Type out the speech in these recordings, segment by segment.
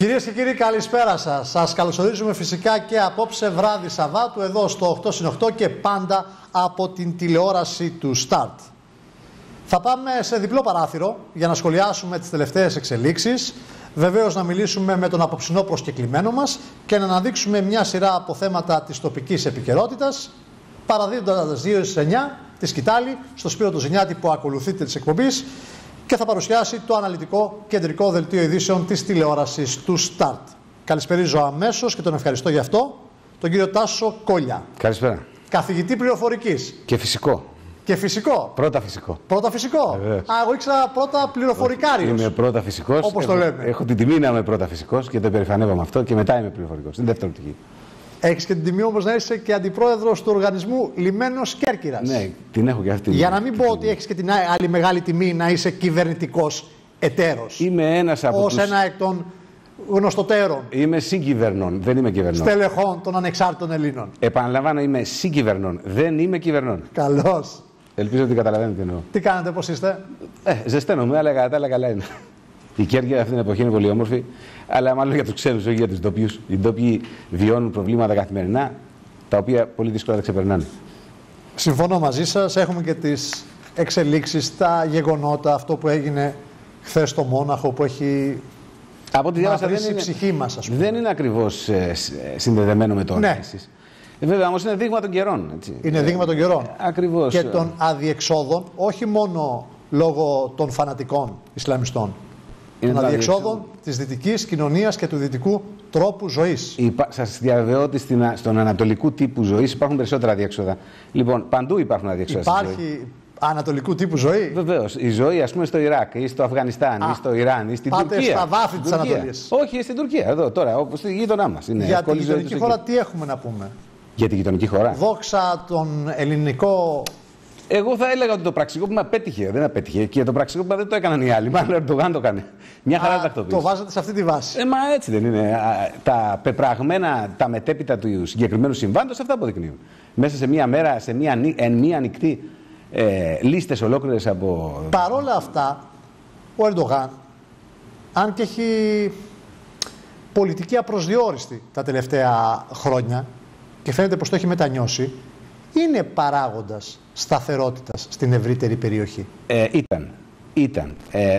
Κυρίες και κύριοι, καλησπέρα σας. Σας καλωσορίζουμε φυσικά και απόψε βράδυ Σαββάτου εδώ στο 8×8 και πάντα από την τηλεόραση του Start. Θα πάμε σε διπλό παράθυρο για να σχολιάσουμε τις τελευταίες εξελίξεις, βεβαίως να μιλήσουμε με τον απόψινό προσκεκλημένο μας και να αναδείξουμε μια σειρά από θέματα της τοπικής επικαιρότητας, παραδίδοντας 2-9 τη σκητάλη στο Σπύρο του Ζηνιάτη που ακολουθείται της εκπομπής και θα παρουσιάσει το αναλυτικό κεντρικό δελτίο ειδήσεων της τηλεόρασης του Start. Καλησπερίζω αμέσως και τον ευχαριστώ γι' αυτό, τον κύριο Τάσο Κόλια. Καλησπέρα. Καθηγητή πληροφορικής. Και φυσικό. Και φυσικό. Πρώτα φυσικό. Πρώτα φυσικό. Εγώ ήξερα πρώτα πληροφορικάριος. Είμαι πρώτα φυσικός. Όπως το λέμε. Έχω την τιμή να είμαι πρώτα φυσικός και το υπερηφανεύομαι αυτό και μετά είμαι πληροφορικός. Είναι δεύτερη πτυχή. Έχεις και την τιμή όμως να είσαι και αντιπρόεδρος του οργανισμού Λιμένος Κέρκυρας. Ναι, την έχω και αυτή. Για να μην πω ότι έχεις και την άλλη μεγάλη τιμή να είσαι κυβερνητικός εταίρος. Είμαι ένας από ως ένα εκ των γνωστοτέρων. Είμαι συγκυβερνών, δεν είμαι κυβερνών. Στελεχών των ανεξάρτητων Ελλήνων. Επαναλαμβάνω, είμαι συγκυβερνών, δεν είμαι κυβερνών. Καλώς. Ελπίζω ότι καταλαβαίνετε τι εννοώ. Τι κάνετε, πώς είστε? Ζεσταίνομαι, αλλά κατά τα άλλα καλά είναι. Η Κέρκυρα αυτή την εποχή είναι πολύ όμορφη, αλλά μάλλον για τους ξένους, όχι για τους ντόπιους. Οι ντόπιοι βιώνουν προβλήματα καθημερινά, τα οποία πολύ δύσκολα τα ξεπερνάνε. Συμφωνώ μαζί σας. Έχουμε και τις εξελίξεις, τα γεγονότα, αυτό που έγινε χθες στο Μόναχο, που έχει από ό,τι διάβασα μαυρίσει η ψυχή μας, ας πούμε. Δεν είναι ακριβώς συνδεδεμένο με το ναι. Βέβαια, όμως είναι δείγμα των καιρών. Έτσι. Είναι δείγμα των καιρών. Ακριβώς. Και των αδιεξόδων, όχι μόνο λόγω των φανατικών Ισλαμιστών. Των αδιεξόδων της δυτικής κοινωνίας και του δυτικού τρόπου ζωής. Σας διαβεβαιώ ότι στον ανατολικού τύπου ζωής υπάρχουν περισσότερα αδιέξοδα. Λοιπόν, παντού υπάρχουν αδιέξοδα. Υπάρχει ανατολικού τύπου ζωή. Βεβαίως. Η ζωή, ας πούμε, στο Ιράκ ή στο Αφγανιστάν ή στο Ιράν ή στην Τουρκία. Πάτε στα βάθη της Ανατολής. Όχι, στην Τουρκία, εδώ τώρα, όπως στη γείτονά μας. Για τη γειτονική χώρα, τι έχουμε να πούμε? Για τη γειτονική χώρα. Δόξα τον ελληνικό. Εγώ θα έλεγα ότι το πραξικόπημα πέτυχε, δεν απέτυχε. Και το πραξικόπημα δεν το έκαναν οι άλλοι. Μάλλον ο Ερντογάν το έκανε. Μια χαρά τακτοποίηση. Το βάζετε σε αυτή τη βάση. Μα έτσι δεν είναι. Τα πεπραγμένα, τα μετέπειτα του συγκεκριμένου συμβάντος αυτά αποδεικνύουν. Μέσα σε μία μέρα, σε μία ανοιχτή λίστες ολόκληρες από. Παρόλα αυτά, ο Ερντογάν, αν και έχει πολιτική απροσδιόριστη τα τελευταία χρόνια και φαίνεται πως το έχει μετανιώσει, είναι παράγοντας σταθερότητας στην ευρύτερη περιοχή. Ήταν.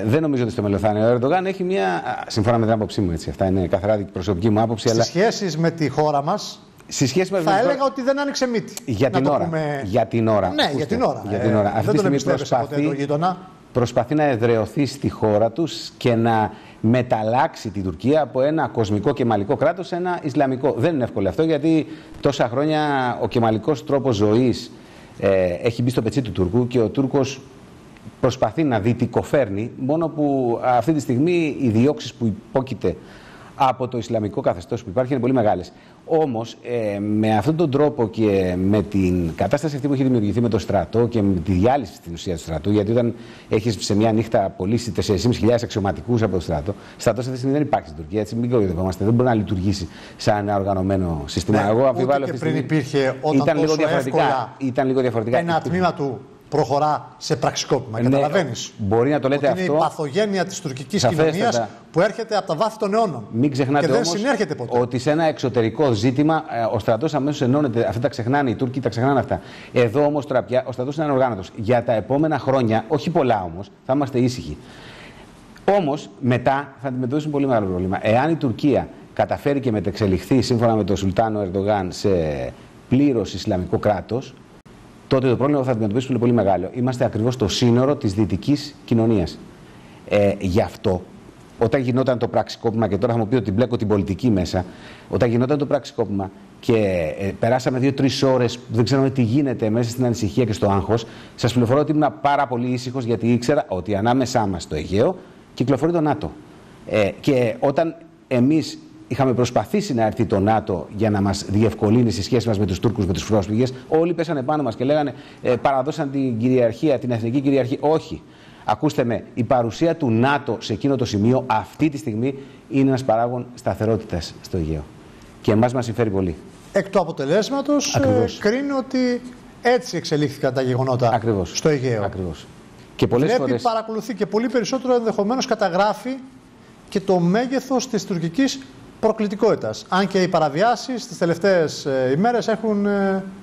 Δεν νομίζω ότι στο μέλλον θα είναι. Ο Ερντογάν έχει μια. Σύμφωνα με την άποψή μου, έτσι. Αυτά είναι καθαρά προσωπική μου άποψη. Στις σχέσεις με τη χώρα μας, θα έλεγα ότι δεν άνοιξε μύτη. Για την ώρα. Για την ώρα. Ναι, για την ώρα. Αυτή τη στιγμή προσπαθεί να εδραιωθεί στη χώρα τους και να μεταλλάξει την Τουρκία από ένα κοσμικό κεμαλικό κράτος σε ένα Ισλαμικό. Δεν είναι εύκολο αυτό, γιατί τόσα χρόνια ο κεμαλικός τρόπος ζωής έχει μπει στο πετσί του Τούρκου και ο Τούρκος προσπαθεί να δυτικοφέρνει, μόνο που αυτή τη στιγμή οι διώξεις που υπόκειται από το Ισλαμικό καθεστώς που υπάρχει είναι πολύ μεγάλες. Όμως με αυτόν τον τρόπο και με την κατάσταση αυτή που έχει δημιουργηθεί με το στρατό και με τη διάλυση στην ουσία του στρατού, γιατί όταν έχεις σε μια νύχτα απολύσει 4.500 αξιωματικούς από το στρατό, στρατός αυτή τη στιγμή δεν υπάρχει στην Τουρκία, έτσι μην κοροϊδευόμαστε, δεν μπορεί να λειτουργήσει σαν ένα οργανωμένο σύστημα. Ναι, εγώ αμφιβάλλω ότι και πριν υπήρχε όταν ήταν λίγο διαφορετικά. Ένα τμήμα του προχωρά σε πραξικόπημα. Ναι, καταλαβαίνεις. Μπορεί να το λέτε ότι αυτό. Είναι η παθογένεια της τουρκικής κοινωνίας που έρχεται από τα βάθη των αιώνων. Μην ξεχνάτε και δεν όμως συνέρχεται ποτέ. ότι σε ένα εξωτερικό ζήτημα ο στρατός αμέσως ενώνεται. Αυτά τα ξεχνάνε οι Τούρκοι, τα ξεχνάνε αυτά. Εδώ όμως τώρα πια ο στρατός είναι ανοργάνωτος. Για τα επόμενα χρόνια, όχι πολλά όμως, θα είμαστε ήσυχοι. Όμως μετά θα αντιμετωπίσουν πολύ μεγάλο πρόβλημα. Εάν η Τουρκία καταφέρει και μετεξελιχθεί σύμφωνα με τον Σουλτάνο Ερντογάν σε πλήρως Ισλαμικό κράτος, τότε το πρόβλημα που θα αντιμετωπίσουμε είναι πολύ μεγάλο. Είμαστε ακριβώς στο σύνορο της δυτικής κοινωνίας. Γι' αυτό, όταν γινόταν το πραξικόπημα, και τώρα θα μου πει ότι μπλέκω την πολιτική μέσα, όταν γινόταν το πραξικόπημα και περάσαμε 2-3 ώρες που δεν ξέραμε τι γίνεται μέσα στην ανησυχία και στο άγχος, σας πληροφορώ ότι ήμουν πάρα πολύ ήσυχος, γιατί ήξερα ότι ανάμεσά μας στο Αιγαίο κυκλοφορεί το ΝΑΤΟ. Και όταν εμείς είχαμε προσπαθήσει να έρθει το ΝΑΤΟ για να μας διευκολύνει στη σχέση μας με τους Τούρκους, με τους πρόσφυγες, όλοι πέσανε πάνω μας και λέγανε παραδώσαν την κυριαρχία, την εθνική κυριαρχία. Όχι. Ακούστε με, η παρουσία του ΝΑΤΟ σε εκείνο το σημείο αυτή τη στιγμή είναι ένας παράγων σταθερότητας στο Αιγαίο. Και εμάς μας συμφέρει πολύ. Εκ του αποτελέσματος κρίνω ότι έτσι εξελίχθηκαν τα γεγονότα στο Αιγαίο. Ακριβώς. Και πολλές Βλέπει, φορές παρακολουθεί και πολύ περισσότερο ενδεχομένως καταγράφει και το μέγεθος της τουρκικής προκλητικότητας. Αν και οι παραβιάσεις τις τελευταίες ημέρες έχουν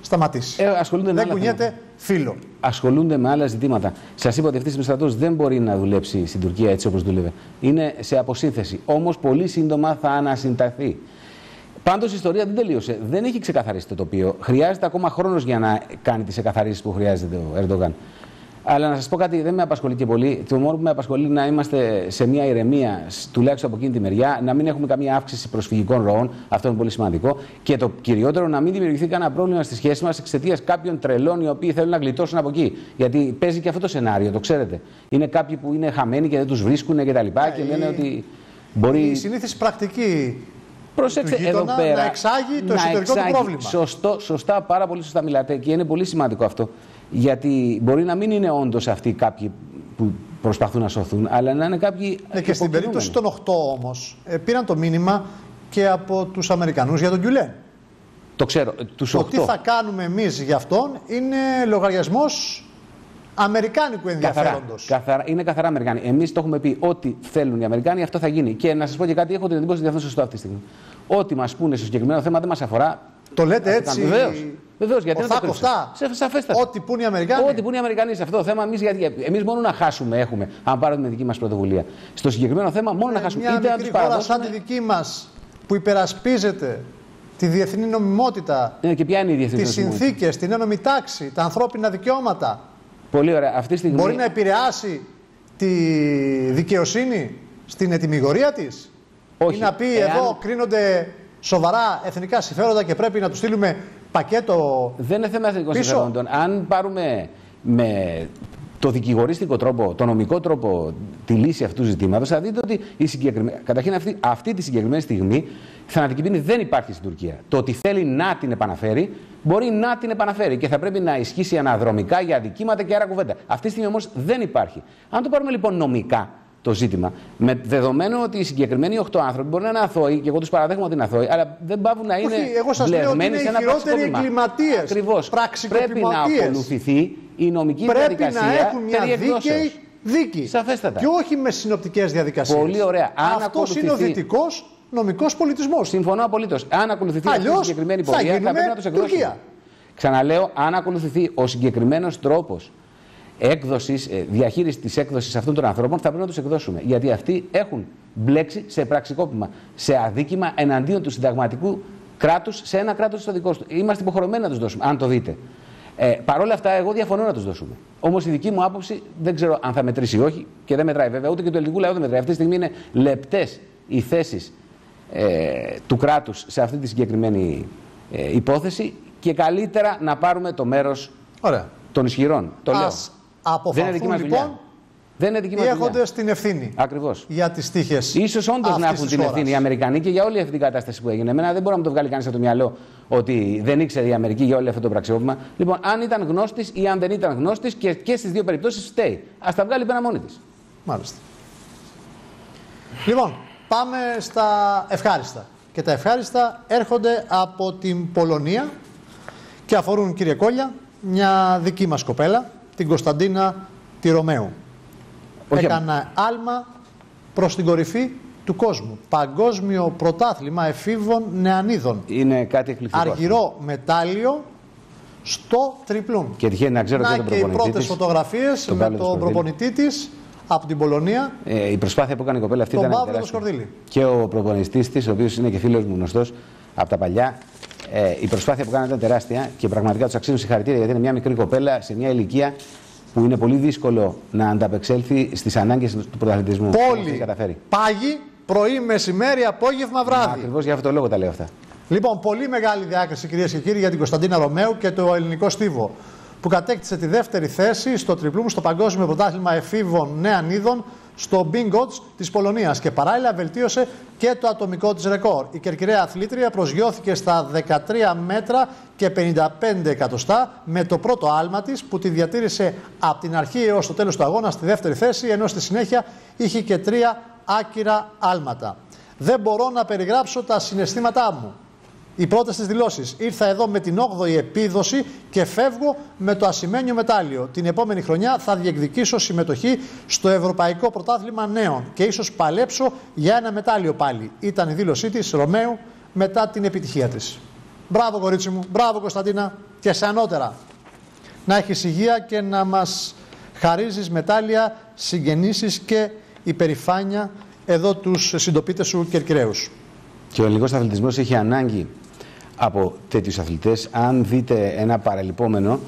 σταματήσει. Δεν κουνιέται φύλλο. Ασχολούνται με άλλα ζητήματα. Σας είπα ότι αυτής της στρατός δεν μπορεί να δουλέψει στην Τουρκία έτσι όπως δούλευε. Είναι σε αποσύνθεση. Όμως πολύ σύντομα θα ανασυνταθεί. Πάντως η ιστορία δεν τελείωσε. Δεν έχει ξεκαθαρίσει το τοπίο. Χρειάζεται ακόμα χρόνος για να κάνει τις εκαθαρίσεις που χρειάζεται ο Ερντογάν. Αλλά να σας πω κάτι, δεν με απασχολεί και πολύ. Το μόνο που με απασχολεί είναι να είμαστε σε μια ηρεμία, τουλάχιστον από εκείνη τη μεριά, να μην έχουμε καμία αύξηση προσφυγικών ροών. Αυτό είναι πολύ σημαντικό. Και το κυριότερο, να μην δημιουργηθεί κανένα πρόβλημα στη σχέση μας εξαιτίας κάποιων τρελών οι οποίοι θέλουν να γλιτώσουν από εκεί. Γιατί παίζει και αυτό το σενάριο, το ξέρετε. Είναι κάποιοι που είναι χαμένοι και δεν τους βρίσκουν κτλ. Και λένε ότι μπορεί. Η συνήθις πρακτική. Προσέξτε, εδώ πέρα, να εξάγει το εσωτερικό του πρόβλημα. Σωστά, πάρα πολύ σωστά μιλάτε και είναι πολύ σημαντικό αυτό. Γιατί μπορεί να μην είναι όντως αυτοί κάποιοι που προσπαθούν να σωθούν, αλλά να είναι κάποιοι. Και στην περίπτωση των 8 όμως, πήραν το μήνυμα και από τους Αμερικανούς για τον Γκιουλέν. Το ξέρω. Τους 8. Το τι θα κάνουμε εμείς για αυτόν είναι λογαριασμός αμερικάνικου ενδιαφέροντος. Είναι καθαρά Αμερικάνοι. Εμείς το έχουμε πει. Ό,τι θέλουν οι Αμερικάνοι, αυτό θα γίνει. Και να σας πω και κάτι, έχω την εντύπωση ότι αυτό είναι σωστό αυτή τη στιγμή. Ό,τι μας πούνε στο συγκεκριμένο θέμα δεν μας αφορά. Το λέτε έτσι. Βεβαίως, γιατί ορθά κοφτά. Σαφέστατα. Ό,τι πούν οι Αμερικάνοι. Ό,τι πούν οι Αμερικανοί σε αυτό το θέμα, εμείς μόνο να χάσουμε έχουμε, αν πάρουμε τη δική μας πρωτοβουλία. Στο συγκεκριμένο θέμα, μόνο να χάσουμε. Μια μικρή χώρα σαν τη δική μας που υπερασπίζεται τη διεθνή νομιμότητα, και ποια είναι η διεθνή τις συνθήκες, την ένωμη τάξη, τα ανθρώπινα δικαιώματα. Πολύ ωραία. Αυτή τη στιγμή μπορεί να επηρεάσει τη δικαιοσύνη στην ετυμηγορία της. Όχι. Ή να πει εδώ κρίνονται σοβαρά εθνικά συμφέροντα και πρέπει να του στείλουμε πακέτο. Δεν είναι θέμα εθνικών συμφέροντων. Αν πάρουμε με το δικηγορίστικο τρόπο, το νομικό τρόπο, τη λύση αυτού του ζητήματος, θα δείτε ότι καταρχήν αυτή τη συγκεκριμένη στιγμή θανατική ποινή δεν υπάρχει στην Τουρκία. Το ότι θέλει να την επαναφέρει, μπορεί να την επαναφέρει και θα πρέπει να ισχύσει αναδρομικά για αδικήματα και άρα κουβέντα. Αυτή τη στιγμή όμως δεν υπάρχει. Αν το πάρουμε λοιπόν νομικά το ζήτημα, με δεδομένο ότι οι συγκεκριμένοι 8 άνθρωποι μπορεί να είναι αθώοι, και εγώ τους παραδέχομαι ότι είναι αθώοι, αλλά δεν πάβουν να είναι μπλεγμένοι σε ένα πραξικόπημα. Ακριβώς. Πρέπει να ακολουθηθεί η νομική διαδικασία. Πρέπει να έχουν μια δίκαιη δίκη. Σαφέστατα. Και όχι με συνοπτικές διαδικασίες. Πολύ ωραία. Αυτός είναι ο δυτικός νομικός πολιτισμός. Συμφωνώ απολύτως. Αν ακολουθηθεί αυτή η συγκεκριμένη πορεία, θα πρέπει να τους εκδώσουμε. Ξαναλέω, αν ακολουθηθεί ο συγκεκριμένος τρόπος διαχείριση της έκδοσης αυτών των ανθρώπων, θα πρέπει να τους εκδώσουμε. Γιατί αυτοί έχουν μπλέξει σε πραξικόπημα, σε αδίκημα εναντίον του συνταγματικού κράτους, σε ένα κράτος στο δικό του. Είμαστε υποχρεωμένοι να τους δώσουμε, αν το δείτε. Παρ' όλα αυτά, εγώ διαφωνώ να τους δώσουμε. Όμως η δική μου άποψη δεν ξέρω αν θα μετρήσει ή όχι, και δεν μετράει βέβαια, ούτε και το ελληνικού λαού δεν μετράει. Αυτή τη στιγμή είναι λεπτές οι θέσεις του κράτους σε αυτή τη συγκεκριμένη υπόθεση και καλύτερα να πάρουμε το μέρος των ισχυρών. Το λέω. Αποφανθούν λοιπόν οι έχοντες την ευθύνη. Ακριβώς. Για τις τύχες. Ίσως όντως να έχουν την ευθύνη οι Αμερικανοί και για όλη αυτή την κατάσταση που έγινε. Εμένα δεν μπορεί να μου το βγάλει κανείς από το μυαλό ότι δεν ήξερε η Αμερική για όλο αυτό το πραξικόπημα. Λοιπόν, αν ήταν γνώστης ή αν δεν ήταν γνώστης, και στις δύο περιπτώσεις φταίει. Ας τα βγάλει πέρα μόνη της. Μάλιστα. Λοιπόν, πάμε στα ευχάριστα. Και τα ευχάριστα έρχονται από την Πολωνία και αφορούν, κύριε Κόλια, μια δική μας κοπέλα, την Κωνσταντίνα τη Ρωμαίου. Έκανε άλμα προς την κορυφή του κόσμου. Παγκόσμιο πρωτάθλημα εφήβων νεανίδων. Είναι κάτι εκπληκτικό. Αργυρό μετάλλιο στο τριπλούν. Και τυχαίνει να ξέρω και οι πρώτες φωτογραφίες με τον προπονητή της από την Πολωνία. Η προσπάθεια που έκανε η κοπέλα αυτή ήταν τεράστια. Και ο προπονητής της, ο οποίος είναι και φίλος μου γνωστός από τα παλιά, η προσπάθεια που κάνει ήταν τεράστια και πραγματικά τους αξίζουν συγχαρητήρια, γιατί είναι μια μικρή κοπέλα σε μια ηλικία που είναι πολύ δύσκολο να ανταπεξέλθει στις ανάγκες του πρωταθλητισμού. Πόλη, πάγι, πρωί, μεσημέρι, απόγευμα, βράδυ. Ακριβώς για αυτό το λόγο τα λέω αυτά. Λοιπόν, πολύ μεγάλη διάκριση, κυρίες και κύριοι, για την Κωνσταντίνα Ρωμαίου και το ελληνικό στίβο, που κατέκτησε τη δεύτερη θέση στο τριπλούμ στο Παγκόσμιο Πρωτάθλημα Εφήβων Νεανίδων στο Bing Odds της Πολωνίας και παράλληλα βελτίωσε και το ατομικό της ρεκόρ. Η κερκυραία αθλήτρια προσγειώθηκε στα 13 μέτρα και 55 εκατοστά με το πρώτο άλμα της, που τη διατήρησε από την αρχή έως το τέλος του αγώνα στη δεύτερη θέση, ενώ στη συνέχεια είχε και 3 άκυρα άλματα. Δεν μπορώ να περιγράψω τα συναισθήματά μου. οι πρώτες της δηλώσεις. Ήρθα εδώ με την 8η επίδοση και φεύγω με το ασημένιο μετάλλιο. Την επόμενη χρονιά θα διεκδικήσω συμμετοχή στο Ευρωπαϊκό Πρωτάθλημα Νέων και ίσως παλέψω για ένα μετάλλιο πάλι. Ήταν η δήλωσή της Ρωμαίου μετά την επιτυχία της. Μπράβο κορίτσι μου, μπράβο Κωνσταντίνα, και σε ανώτερα. Να έχεις υγεία και να μας χαρίζεις μετάλλια, συγγενήσεις και υπερηφάνεια εδώ τους συντοπίτες σου Κερκυραίους. Και ο ελληνικός αθλητισμός έχει ανάγκη από τέτοιους αθλητές. Αν δείτε ένα παραλυπόμενο,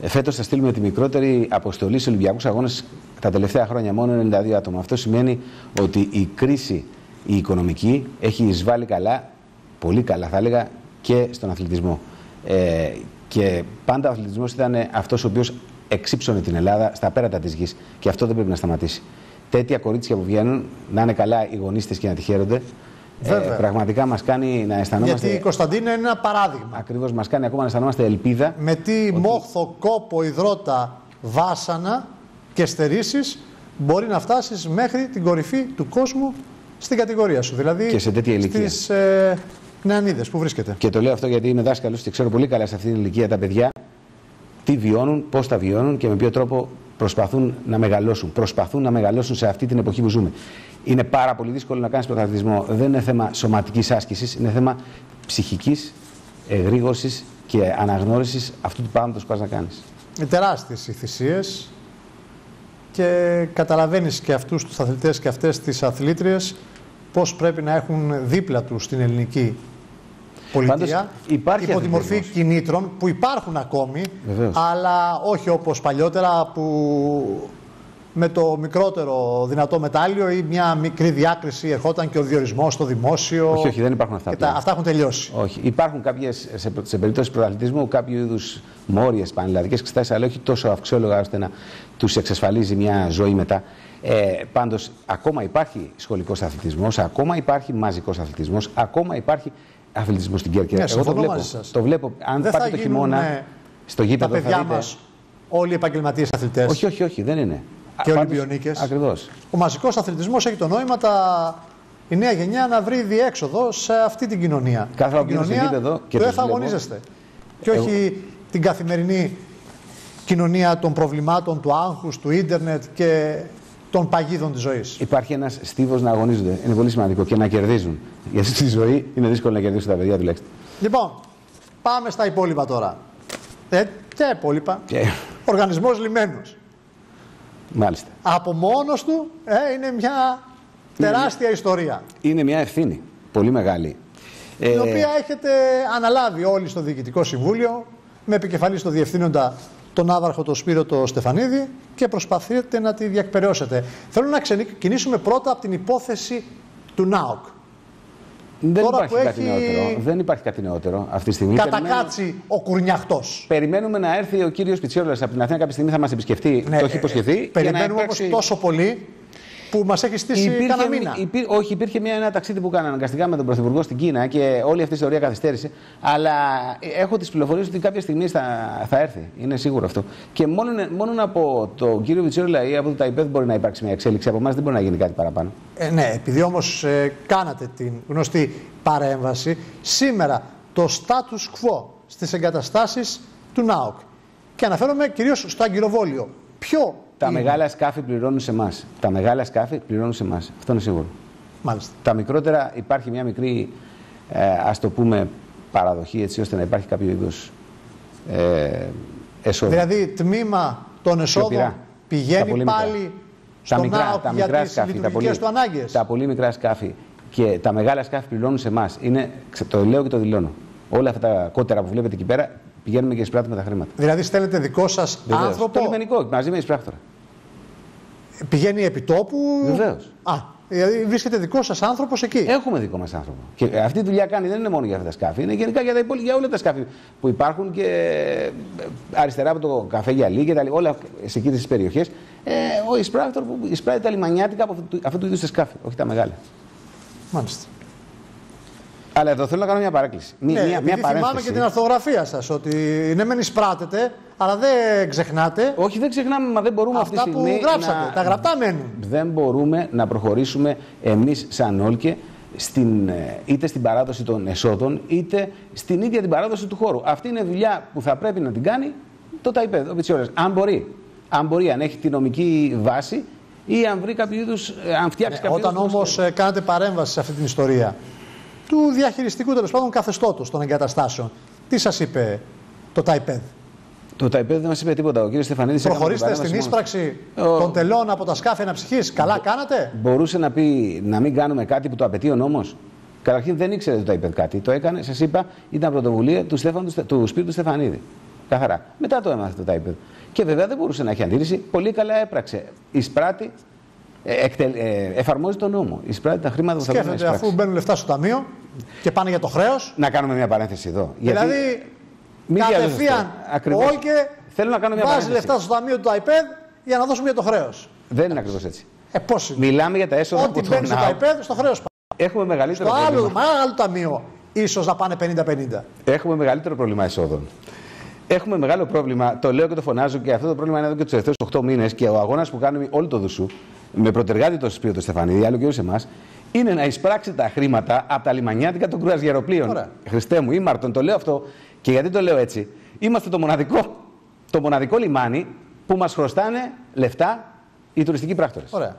φέτος θα στείλουμε τη μικρότερη αποστολή σε Ολυμπιακούς Αγώνες τα τελευταία χρόνια, μόνο 92 άτομα. Αυτό σημαίνει ότι η κρίση η οικονομική έχει εισβάλει καλά, πολύ καλά θα έλεγα, και στον αθλητισμό. Και πάντα ο αθλητισμός ήταν αυτός ο οποίος εξύψωνε την Ελλάδα στα πέρατα της γης. Και αυτό δεν πρέπει να σταματήσει. Τέτοια κορίτσια που βγαίνουν, να είναι καλά οι γονείς της και να τη χαίρονται, πραγματικά μας κάνει να αισθανόμαστε. Γιατί η Κωνσταντίνα είναι ένα παράδειγμα. Ακριβώς, μας κάνει ακόμα να αισθανόμαστε ελπίδα. Με τι μόχθο, κόπο, υδρότα, βάσανα και στερήσεις μπορεί να φτάσεις μέχρι την κορυφή του κόσμου στην κατηγορία σου. Δηλαδή και σε τέτοια ηλικία. Στις νεανίδες που βρίσκεται. Και το λέω αυτό γιατί είμαι δάσκαλος και ξέρω πολύ καλά σε αυτή την ηλικία τα παιδιά τι βιώνουν, πώς τα βιώνουν και με ποιο τρόπο προσπαθούν να μεγαλώσουν. Προσπαθούν να μεγαλώσουν σε αυτή την εποχή που ζούμε. Είναι πάρα πολύ δύσκολο να κάνεις πρωταθλητισμό. Δεν είναι θέμα σωματικής άσκησης, είναι θέμα ψυχικής εγρήγορσης και αναγνώρισης αυτού του πράγματος που πας να κάνεις. Τεράστιες οι θυσίες και καταλαβαίνεις και αυτούς τους αθλητές και αυτές τις αθλήτριες πώς πρέπει να έχουν δίπλα τους την ελληνική πολιτεία υπό τη μορφή κινήτρων που υπάρχουν ακόμη, βεβαίως, αλλά όχι όπως παλιότερα που με το μικρότερο δυνατό μετάλλιο ή μια μικρή διάκριση ερχόταν και ο διορισμός στο δημόσιο. Όχι, όχι, δεν υπάρχουν αυτά. Αυτά έχουν τελειώσει. Όχι. Υπάρχουν κάποιες, σε περίπτωση πρωταθλητισμού, κάποιου είδους μόριες πανελλαδικές εξετάσεις, αλλά όχι τόσο αυξιόλογα ώστε να τους εξασφαλίζει μια ζωή μετά. Πάντως, ακόμα υπάρχει σχολικός αθλητισμός, ακόμα υπάρχει μαζικός αθλητισμός, ακόμα υπάρχει αθλητισμός στην Κέρκυρα. Εγώ το βλέπω. Αν δεν πάτε το χειμώνα στο γήπεδο, τα παιδιά μας όλοι οι επαγγελματίες αθλητές. Όχι, όχι, όχι, δεν είναι. Και Ολυμπιονίκες. Ακριβώς. Ο μαζικός αθλητισμός έχει το νόημα η νέα γενιά να βρει διέξοδο σε αυτή την κοινωνία. Κάθε φορά που στο γήπεδο και δεν θα αγωνίζεστε. Και όχι την καθημερινή κοινωνία των προβλημάτων, του άγχους, του ίντερνετ και των παγίδων της ζωής. Υπάρχει ένας στίβος να αγωνίζονται. Είναι πολύ σημαντικό και να κερδίζουν. Γιατί στη ζωή είναι δύσκολο να κερδίσουν τα παιδιά τουλάχιστον. Λοιπόν, πάμε στα υπόλοιπα τώρα. Ποια υπόλοιπα? Οργανισμός Λιμένος. Μάλιστα. Από μόνος του είναι μια τεράστια ιστορία. Είναι μια ευθύνη πολύ μεγάλη. Την οποία έχετε αναλάβει όλοι στο Διοικητικό Συμβούλιο με επικεφαλή στο Διευθύνοντα τον Άβαρχο τον Σπύρο το Στεφανίδη και προσπαθείτε να τη διεκπεραιώσετε. Θέλω να ξεκινήσουμε πρώτα από την υπόθεση του ΝΑΟΚ. Δεν υπάρχει κάτι νεότερο αυτή τη στιγμή. Κατακάτσει ο κουρνιαχτός. Περιμένουμε να έρθει ο κύριος Πιτσιόλας από την Αθήνα κάποια στιγμή, θα μας επισκεφτεί. Ναι, το έχει υποσχεθεί. Περιμένουμε όμως τόσο πολύ που μας έχει στήσει κανένα μήνα. Όχι, υπήρχε ένα ταξίδι που κάνανε αναγκαστικά με τον Πρωθυπουργό στην Κίνα και όλη αυτή η ιστορία καθυστέρησε. Αλλά έχω τις πληροφορίες ότι κάποια στιγμή θα έρθει. Είναι σίγουρο αυτό. Και μόνο από τον κύριο Πιτσιόλα ή από το ΤΑΙΠΕΔ μπορεί να υπάρξει μια εξέλιξη. Από εμάς δεν μπορεί να γίνει κάτι παραπάνω. Ναι, επειδή όμως κάνατε την γνωστή παρέμβαση, σήμερα το status quo στις εγκαταστάσεις του ΝΑΟΚ. Και αναφέρομαι κυρίως στο Αγκυροβόλιο. Ποιο? Τα μεγάλα σκάφη πληρώνουν σε εμάς. Τα μεγάλα σκάφη πληρώνουν σε εμάς. Αυτό είναι σίγουρο. Μάλιστα. Τα μικρότερα υπάρχει μια μικρή, ας το πούμε, παραδοχή έτσι ώστε να υπάρχει κάποιο είδος εσόδου. Δηλαδή τμήμα των εσόδων πηγαίνει πάλι στο ΝΑΟΚ για τις λειτουργικές του ανάγκες. Τα πολύ μικρά σκάφη και τα μεγάλα σκάφη πληρώνουν σε εμάς. Το λέω και το δηλώνω. Όλα αυτά τα κότερα που βλέπετε εκεί πέρα πηγαίνουμε και εισπράττουμε τα χρήματα. Δηλαδή στέλνετε δικό σας άνθρωπο. Το λιμενικό, μαζί με εισπράκτορα. Πηγαίνει επί τόπου. Βεβαίως. Δηλαδή βρίσκεται δικό σας άνθρωπος εκεί. Έχουμε δικό μας άνθρωπο. Και αυτή τη δουλειά κάνει δεν είναι μόνο για αυτά τα σκάφη, είναι γενικά για όλα τα σκάφη που υπάρχουν και αριστερά από το καφέ Γυαλί και όλα σε εκείνες τις περιοχές. Ο εισπράκτορ που εισπράττει τα λιμανιάτικα από αυτού του είδους τα σκάφη, όχι τα μεγάλα. Μάλιστα. Αλλά εδώ θέλω να κάνω μια παράκληση. Μια θυμάμαι και την αρθογραφία σας, ότι ναι μεν εισπράτετε, αλλά δεν ξεχνάτε. Όχι, δεν ξεχνάμε, μα δεν μπορούμε αυτά αυτή τη στιγμή που γράψατε. Τα γραπτά μένουν. Δεν μπορούμε να προχωρήσουμε εμείς σαν Όλκε είτε στην παράδοση των εσόδων, είτε στην ίδια την παράδοση του χώρου. Αυτή είναι δουλειά που θα πρέπει να την κάνει το ΤΑΙΠΕΔ, ο Πιτσιόρας. Αν μπορεί, αν έχει τη νομική βάση ή αν βρει κάποιο είδους, αν φτιάξει κάποιο είδους. Όταν όμως κάνετε παρέμβαση σε αυτή την ιστορία του διαχειριστικού τέλος πάντων καθεστώτος των εγκαταστάσεων, τι σας είπε το ΤΑΙΠΕΔ? Το ΤΑΙΠΕΔ δεν μας είπε τίποτα. Ο κύριος Στεφανίδης. Προχωρήστε στην ίσπραξη των τελών από τα σκάφη αναψυχής. Καλά κάνατε. Μπορούσε να πει να μην κάνουμε κάτι που το απαιτεί ο νόμος. Καταρχήν δεν ήξερε το ΤΑΙΠΕΔ κάτι. Το έκανε, σας είπα, ήταν πρωτοβουλία του Σπύρου του Στεφανίδη. Καθαρά. Μετά το έμαθε το ΤΑΙΠΕΔ. Και βέβαια δεν μπορούσε να έχει αντίρρηση. Πολύ καλά έπραξε. Εισπράττει, εφαρμόζει τον νόμο. Εισπράττει τα χρήματα που θα πρέπει να εισπράξει. Αφού μπαίνουν λεφτά στο ταμείο και πάνε για το χρέος. Να κάνουμε μια παρένθεση εδώ. Δηλαδή, κατευθείαν και θέλω να κάνω μια βάζει λεφτά στο ταμείο του ΤΑΙΠΕΔ για να δώσουμε για το χρέος. Δεν είναι ακριβώς έτσι. Πώς είναι? Μιλάμε για τα έσοδα που μπαίνει στο ΤΑΙΠΕΔ, στο χρέος πάει. Έχουμε μεγαλύτερο στο πρόβλημα. άλλο ταμείο ίσως να πάνε 50-50. Έχουμε μεγαλύτερο πρόβλημα εσόδων. Έχουμε μεγάλο πρόβλημα, το λέω και το φωνάζω, και αυτό το πρόβλημα είναι εδώ και τους τελευταίους 8 μήνες, και ο αγώνας που κάνουμε όλο το Δουσού με προτεργάτη τον Σπύρο του Στεφανίδη, άλλο και όλους εμάς, είναι να εισπράξει τα χρήματα από τα λιμανιάτικα των κρουαζιεροπλοίων. Χριστέ μου, ήμαρτον, το λέω αυτό, και γιατί το λέω έτσι? Είμαστε το μοναδικό λιμάνι που μας χρωστάνε λεφτά οι τουριστικοί πράκτορες. Ωραία.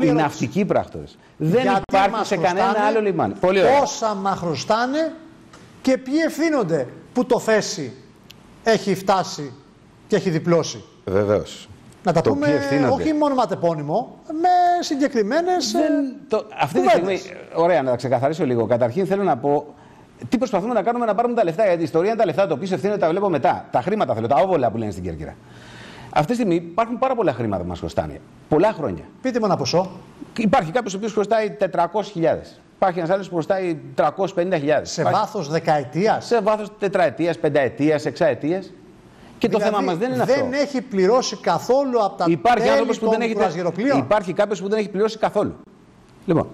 Οι ναυτικοί πράκτορες. Δεν υπάρχει σε κανένα άλλο λιμάνι. Πολύ ωραία. Πόσα μας χρωστάνε και ποιοι ευθύνονται που το θέση έχει φτάσει και έχει διπλώσει? Βεβαίως. Να τα πούμε όχι μόνο ματεπώνυμο, με συγκεκριμένες αυτή τη στιγμή, ωραία, να τα ξεκαθαρίσω λίγο. Καταρχήν θέλω να πω τι προσπαθούμε να κάνουμε να πάρουμε τα λεφτά. Γιατί η ιστορία είναι τα λεφτά, το οποίο ευθύνεται τα βλέπω μετά. Τα χρήματα θέλω, τα όβολα που λένε στην Κέρκυρα. Αυτή τη στιγμή υπάρχουν πάρα πολλά χρήματα που μας χρωστάνε. Πολλά χρόνια. Πείτε μου ένα ποσό. Υπάρχει κάποιος ο οποίος χρωστάει 400.000. Υπάρχει ένας άλλος που χρωστάει 350.000. Σε βάθος δεκαετίας? Σε βάθος τετραετίας, πενταετίας, εξαετίας. Και δηλαδή, το θέμα μας δεν είναι αυτό. Δεν έχει πληρώσει καθόλου από τα τέλη των κρουαζιεροπλοίων. Υπάρχει κάποιος που δεν έχει πληρώσει καθόλου. Λοιπόν,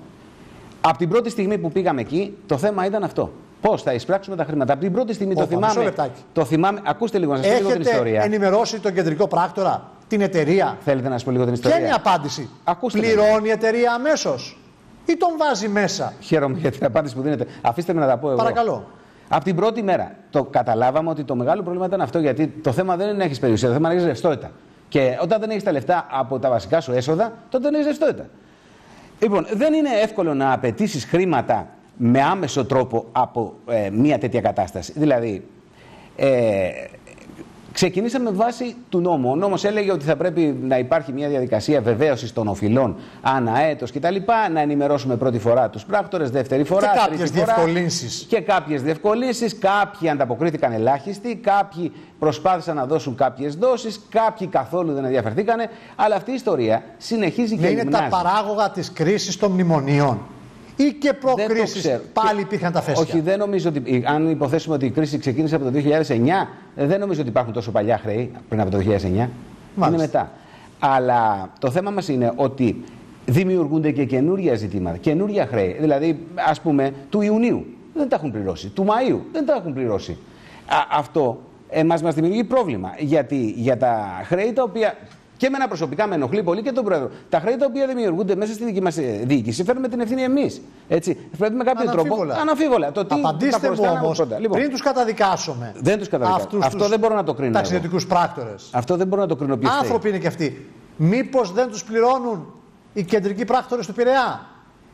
από την πρώτη στιγμή που πήγαμε εκεί, το θέμα ήταν αυτό. Πώς θα εισπράξουμε τα χρήματα? Από την πρώτη στιγμή το θυμάμαι. Ακούστε λίγο, να σας πω λίγο την ιστορία. Έχετε ενημερώσει τον κεντρικό πράκτορα, την εταιρεία? Θέλετε να σας πω λίγο την ιστορία? Ποια είναι η απάντηση? Ακούστε, πληρώνει η εταιρεία αμέσως ή τον βάζει μέσα? Χαίρομαι για την απάντηση που δίνετε. Αφήστε με να τα πω εγώ. Παρακαλώ. Από την πρώτη μέρα το καταλάβαμε ότι το μεγάλο πρόβλημα ήταν αυτό, γιατί το θέμα δεν είναι να έχεις περιουσία, το θέμα είναι να έχεις ρευστότητα. Και όταν δεν έχεις τα λεφτά από τα βασικά σου έσοδα, τότε δεν έχεις ρευστότητα. Λοιπόν, δεν είναι εύκολο να απαιτήσεις χρήματα με άμεσο τρόπο από μια τέτοια κατάσταση. Δηλαδή, ξεκινήσαμε βάσει του νόμου. Ο νόμος έλεγε ότι θα πρέπει να υπάρχει μια διαδικασία βεβαίωσης των οφειλών ανά έτος κτλ. Να ενημερώσουμε πρώτη φορά τους πράκτορες, δεύτερη φορά. Και κάποιες διευκολύνσεις. Και κάποιες διευκολύνσεις. Κάποιοι ανταποκρίθηκαν ελάχιστοι, κάποιοι προσπάθησαν να δώσουν κάποιες δόσεις, κάποιοι καθόλου δεν ενδιαφερθήκανε. Αλλά αυτή η ιστορία συνεχίζει και είναι τα παράγωγα της κρίσης των μνημονίων ή και προκρίσεις πάλι υπήρχαν τα φέστια? Όχι, δεν νομίζω ότι. Αν υποθέσουμε ότι η κρίση ξεκίνησε από το 2009, δεν νομίζω ότι υπάρχουν τόσο παλιά χρέη πριν από το 2009. Μάλιστα. Είναι μετά. Αλλά το θέμα μας είναι ότι δημιουργούνται και καινούργια ζητήματα, καινούργια χρέη. Δηλαδή, ας πούμε, του Ιουνίου δεν τα έχουν πληρώσει, του Μαΐου δεν τα έχουν πληρώσει. Αυτό μας δημιουργεί πρόβλημα. Γιατί για τα χρέη τα οποία. Και εμένα προσωπικά με ενοχλεί πολύ και τον Πρόεδρο. Τα χρέη τα οποία δημιουργούνται μέσα στη δική μας διοίκηση φέρνουμε την ευθύνη εμείς. Έτσι. Πρέπει με κάποιο τρόπο. Αναμφίβολα. Απαντήστε μου όμως, λοιπόν, πριν τους καταδικάσουμε. Δεν τους καταδικάσω. Αυτό δεν μπορώ να το κρίνω. Ταξιδιωτικούς πράκτορες. Αυτό δεν μπορώ να το κρίνω. Ποιος άνθρωποι είναι και αυτοί. Μήπως δεν τους πληρώνουν οι κεντρικοί πράκτορες του Πειραιά?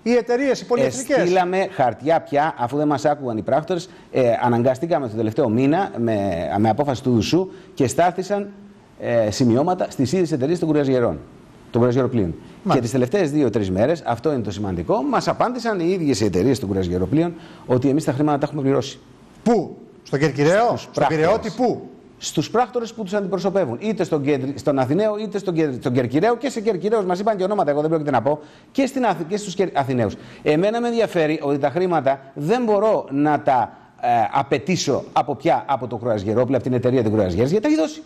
Οι εταιρείες, οι πολυεθνικές? Στείλαμε χαρτιά πια, αφού δεν μας άκουγαν οι πράκτορες. Αναγκαστήκαμε τον τελευταίο μήνα με απόφαση του Δουσού και στάθησαν σημειώματα στις ίδιες εταιρείες των κουραζιερών, των κουραζιεροπλοίων. Και τις τελευταίες 2-3 μέρες, αυτό είναι το σημαντικό, μας απάντησαν οι ίδιες οι εταιρείες των κουραζιεροπλοίων ότι εμείς τα χρήματα τα έχουμε πληρώσει. Πού? Στον Κερκυραίο? Στον Πειραιώτη? Πού? Στους πράκτορες που τους αντιπροσωπεύουν. Είτε στον Αθηναίο, είτε στον Κερκυραίο, και σε Κερκυραίους. Μας είπαν και ονόματα, εγώ δεν πρόκειται να πω, και στους Αθηναίους. Εμένα με ενδιαφέρει ότι τα χρήματα δεν μπορώ να τα απαιτήσω από το κρουαζιερόπλαιο, από την εταιρεία των κρουαζιέρας, γιατί τα έχει δώσει.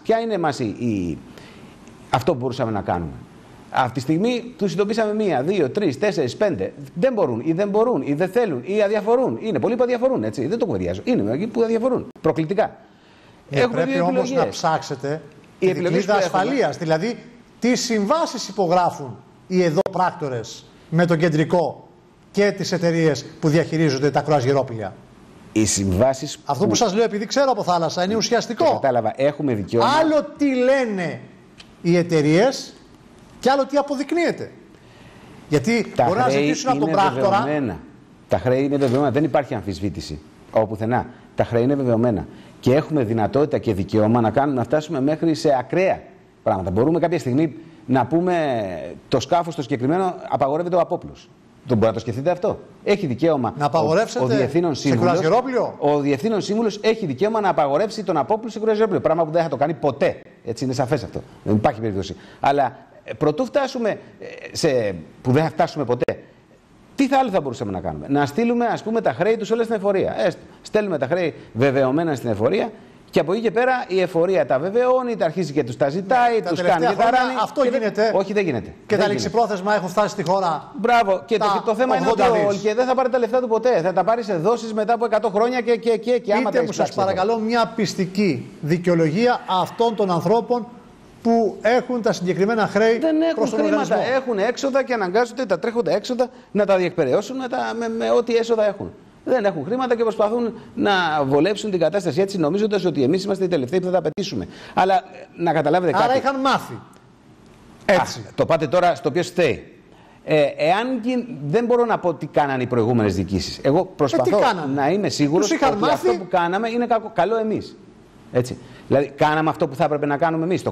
Ποια είναι εμάς αυτό που μπορούσαμε να κάνουμε? Αυτή τη στιγμή τους ειδοποίησαμε 1, 2, 3, 4, 5. Δεν μπορούν ή δεν θέλουν ή αδιαφορούν. Είναι πολλοί που αδιαφορούν, έτσι. Δεν το κουβεντιάζω. Είναι εκεί που αδιαφορούν. Προκλητικά. Πρέπει όμως να ψάξετε τη δικλείδα ασφαλείας. Δηλαδή, τι συμβάσεις υπογράφουν οι εδώ πράκτορες με τον κεντρικό και τις εταιρείες που διαχειρίζονται τα κρουαζιερόπλια? Οι συμβάσεις. Αυτό που σας λέω, επειδή ξέρω από θάλασσα, είναι ουσιαστικό. Κατάλαβα. Έχουμε δικαίωμα. Άλλο τι λένε οι εταιρείες και άλλο τι αποδεικνύεται. Γιατί μπορεί να ζητήσουν από τον πράκτορα. Τα χρέη είναι βεβαιωμένα. Δεν υπάρχει αμφισβήτηση όπου πουθενά. Τα χρέη είναι βεβαιωμένα. Και έχουμε δυνατότητα και δικαίωμα να φτάσουμε μέχρι σε ακραία πράγματα. Μπορούμε κάποια στιγμή να πούμε το σκάφος το συγκεκριμένο απαγορεύεται ο απόπλος. Δεν μπορεί να το σκεφτείτε αυτό. Έχει δικαίωμα. Να απαγορεύσετε σε κρουαζιερόπλιο. Ο Διευθύνων Σύμβουλος έχει δικαίωμα να απαγορεύσει τον απόπλο σε κρουαζιερόπλιο. Πράγμα που δεν θα το κάνει ποτέ. Έτσι είναι σαφές αυτό. Δεν υπάρχει περίπτωση. Αλλά προτού φτάσουμε που δεν θα φτάσουμε ποτέ, τι άλλο θα μπορούσαμε να κάνουμε? Να στείλουμε, ας πούμε, τα χρέη τους όλα στην εφορία. Στέλνουμε τα χρέη βεβαιωμένα στην εφορία. Και από εκεί και πέρα η εφορία τα βεβαιώνει, τα αρχίζει και τους τα ζητάει, τους κάνει και τα ράνει. Αυτό γίνεται. Όχι, δεν γίνεται. Και τα ληξιπρόθεσμα έχουν φτάσει στη χώρα. Μπράβο. Και το θέμα είναι ότι ο ΟΛΚΕ δεν θα πάρει τα λεφτά του ποτέ. Θα τα πάρει σε δόσεις μετά από 100 χρόνια και άμα τα μου, σας παρακαλώ, μια πιστική δικαιολογία αυτών των ανθρώπων που έχουν τα συγκεκριμένα χρέη. Δεν έχουν χρήματα. Οργανισμό. Έχουν έξοδα και αναγκάζονται τα τρέχοντα έξοδα να τα διεκπαιρεώσουν με ό,τι έσοδα έχουν. Δεν έχουν χρήματα και προσπαθούν να βολέψουν την κατάσταση έτσι, νομίζοντας ότι εμείς είμαστε οι τελευταίοι που θα τα πετύσουμε. Αλλά να καταλάβετε κάτι. Άρα είχαν μάθει. Έτσι. Το πάτε τώρα στο ποιος φταίει. Δεν μπορώ να πω τι κάνανε οι προηγούμενες διοικήσεις. Εγώ προσπαθώ να είμαι σίγουρος ότι αυτό που κάναμε είναι καλό εμείς. Έτσι. Δηλαδή, κάναμε αυτό που θα έπρεπε να κάνουμε εμείς.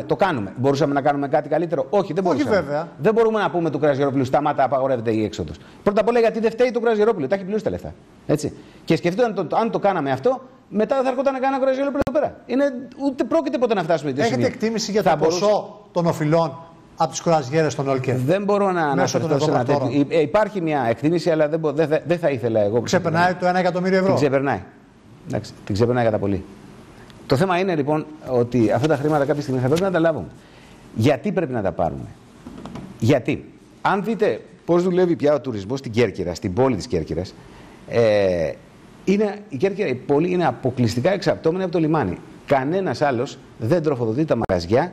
Το κάνουμε. Μπορούσαμε να κάνουμε κάτι καλύτερο? Όχι, δεν μπορούσαμε. Όχι, βέβαια. Δεν μπορούμε να πούμε του κρουαζιερόπλου σταμάτα, απαγορεύεται η έξοδος. Πρώτα απ' όλα γιατί δεν φταίει το κρουαζιερόπλου. Τα έχει πληρώσει τα λεφτά. Έτσι. Και σκεφτείτε αν το κάναμε αυτό, μετά δεν θα έρχονταν να κάνει ένα κρουαζιερόπλο εδώ πέρα. Ούτε πρόκειται ποτέ να φτάσουμε. Έχετε εκτίμηση για το ποσό των οφειλών από τις κρουαζιέρες των ΟΛΚΕ? Δεν μπορώ να αναφερθώ σε ένα τέτοιο. Υπάρχει μια εκτίμηση, αλλά δεν θα ήθελα εγώ. Ξεπερνάει το 1 εκατομμύριο ευρώ. Την ξεπερνάει. Την ξεπερνάει κατά πολύ. Το θέμα είναι λοιπόν ότι αυτά τα χρήματα κάποια στιγμή θα πρέπει να τα λάβουμε. Γιατί πρέπει να τα πάρουμε? Γιατί, αν δείτε πώς δουλεύει πια ο τουρισμός στην Κέρκυρα, στην πόλη της Κέρκυρας, η Κέρκυρα, η πόλη είναι αποκλειστικά εξαρτώμενη από το λιμάνι. Κανένας άλλος δεν τροφοδοτεί τα μαγαζιά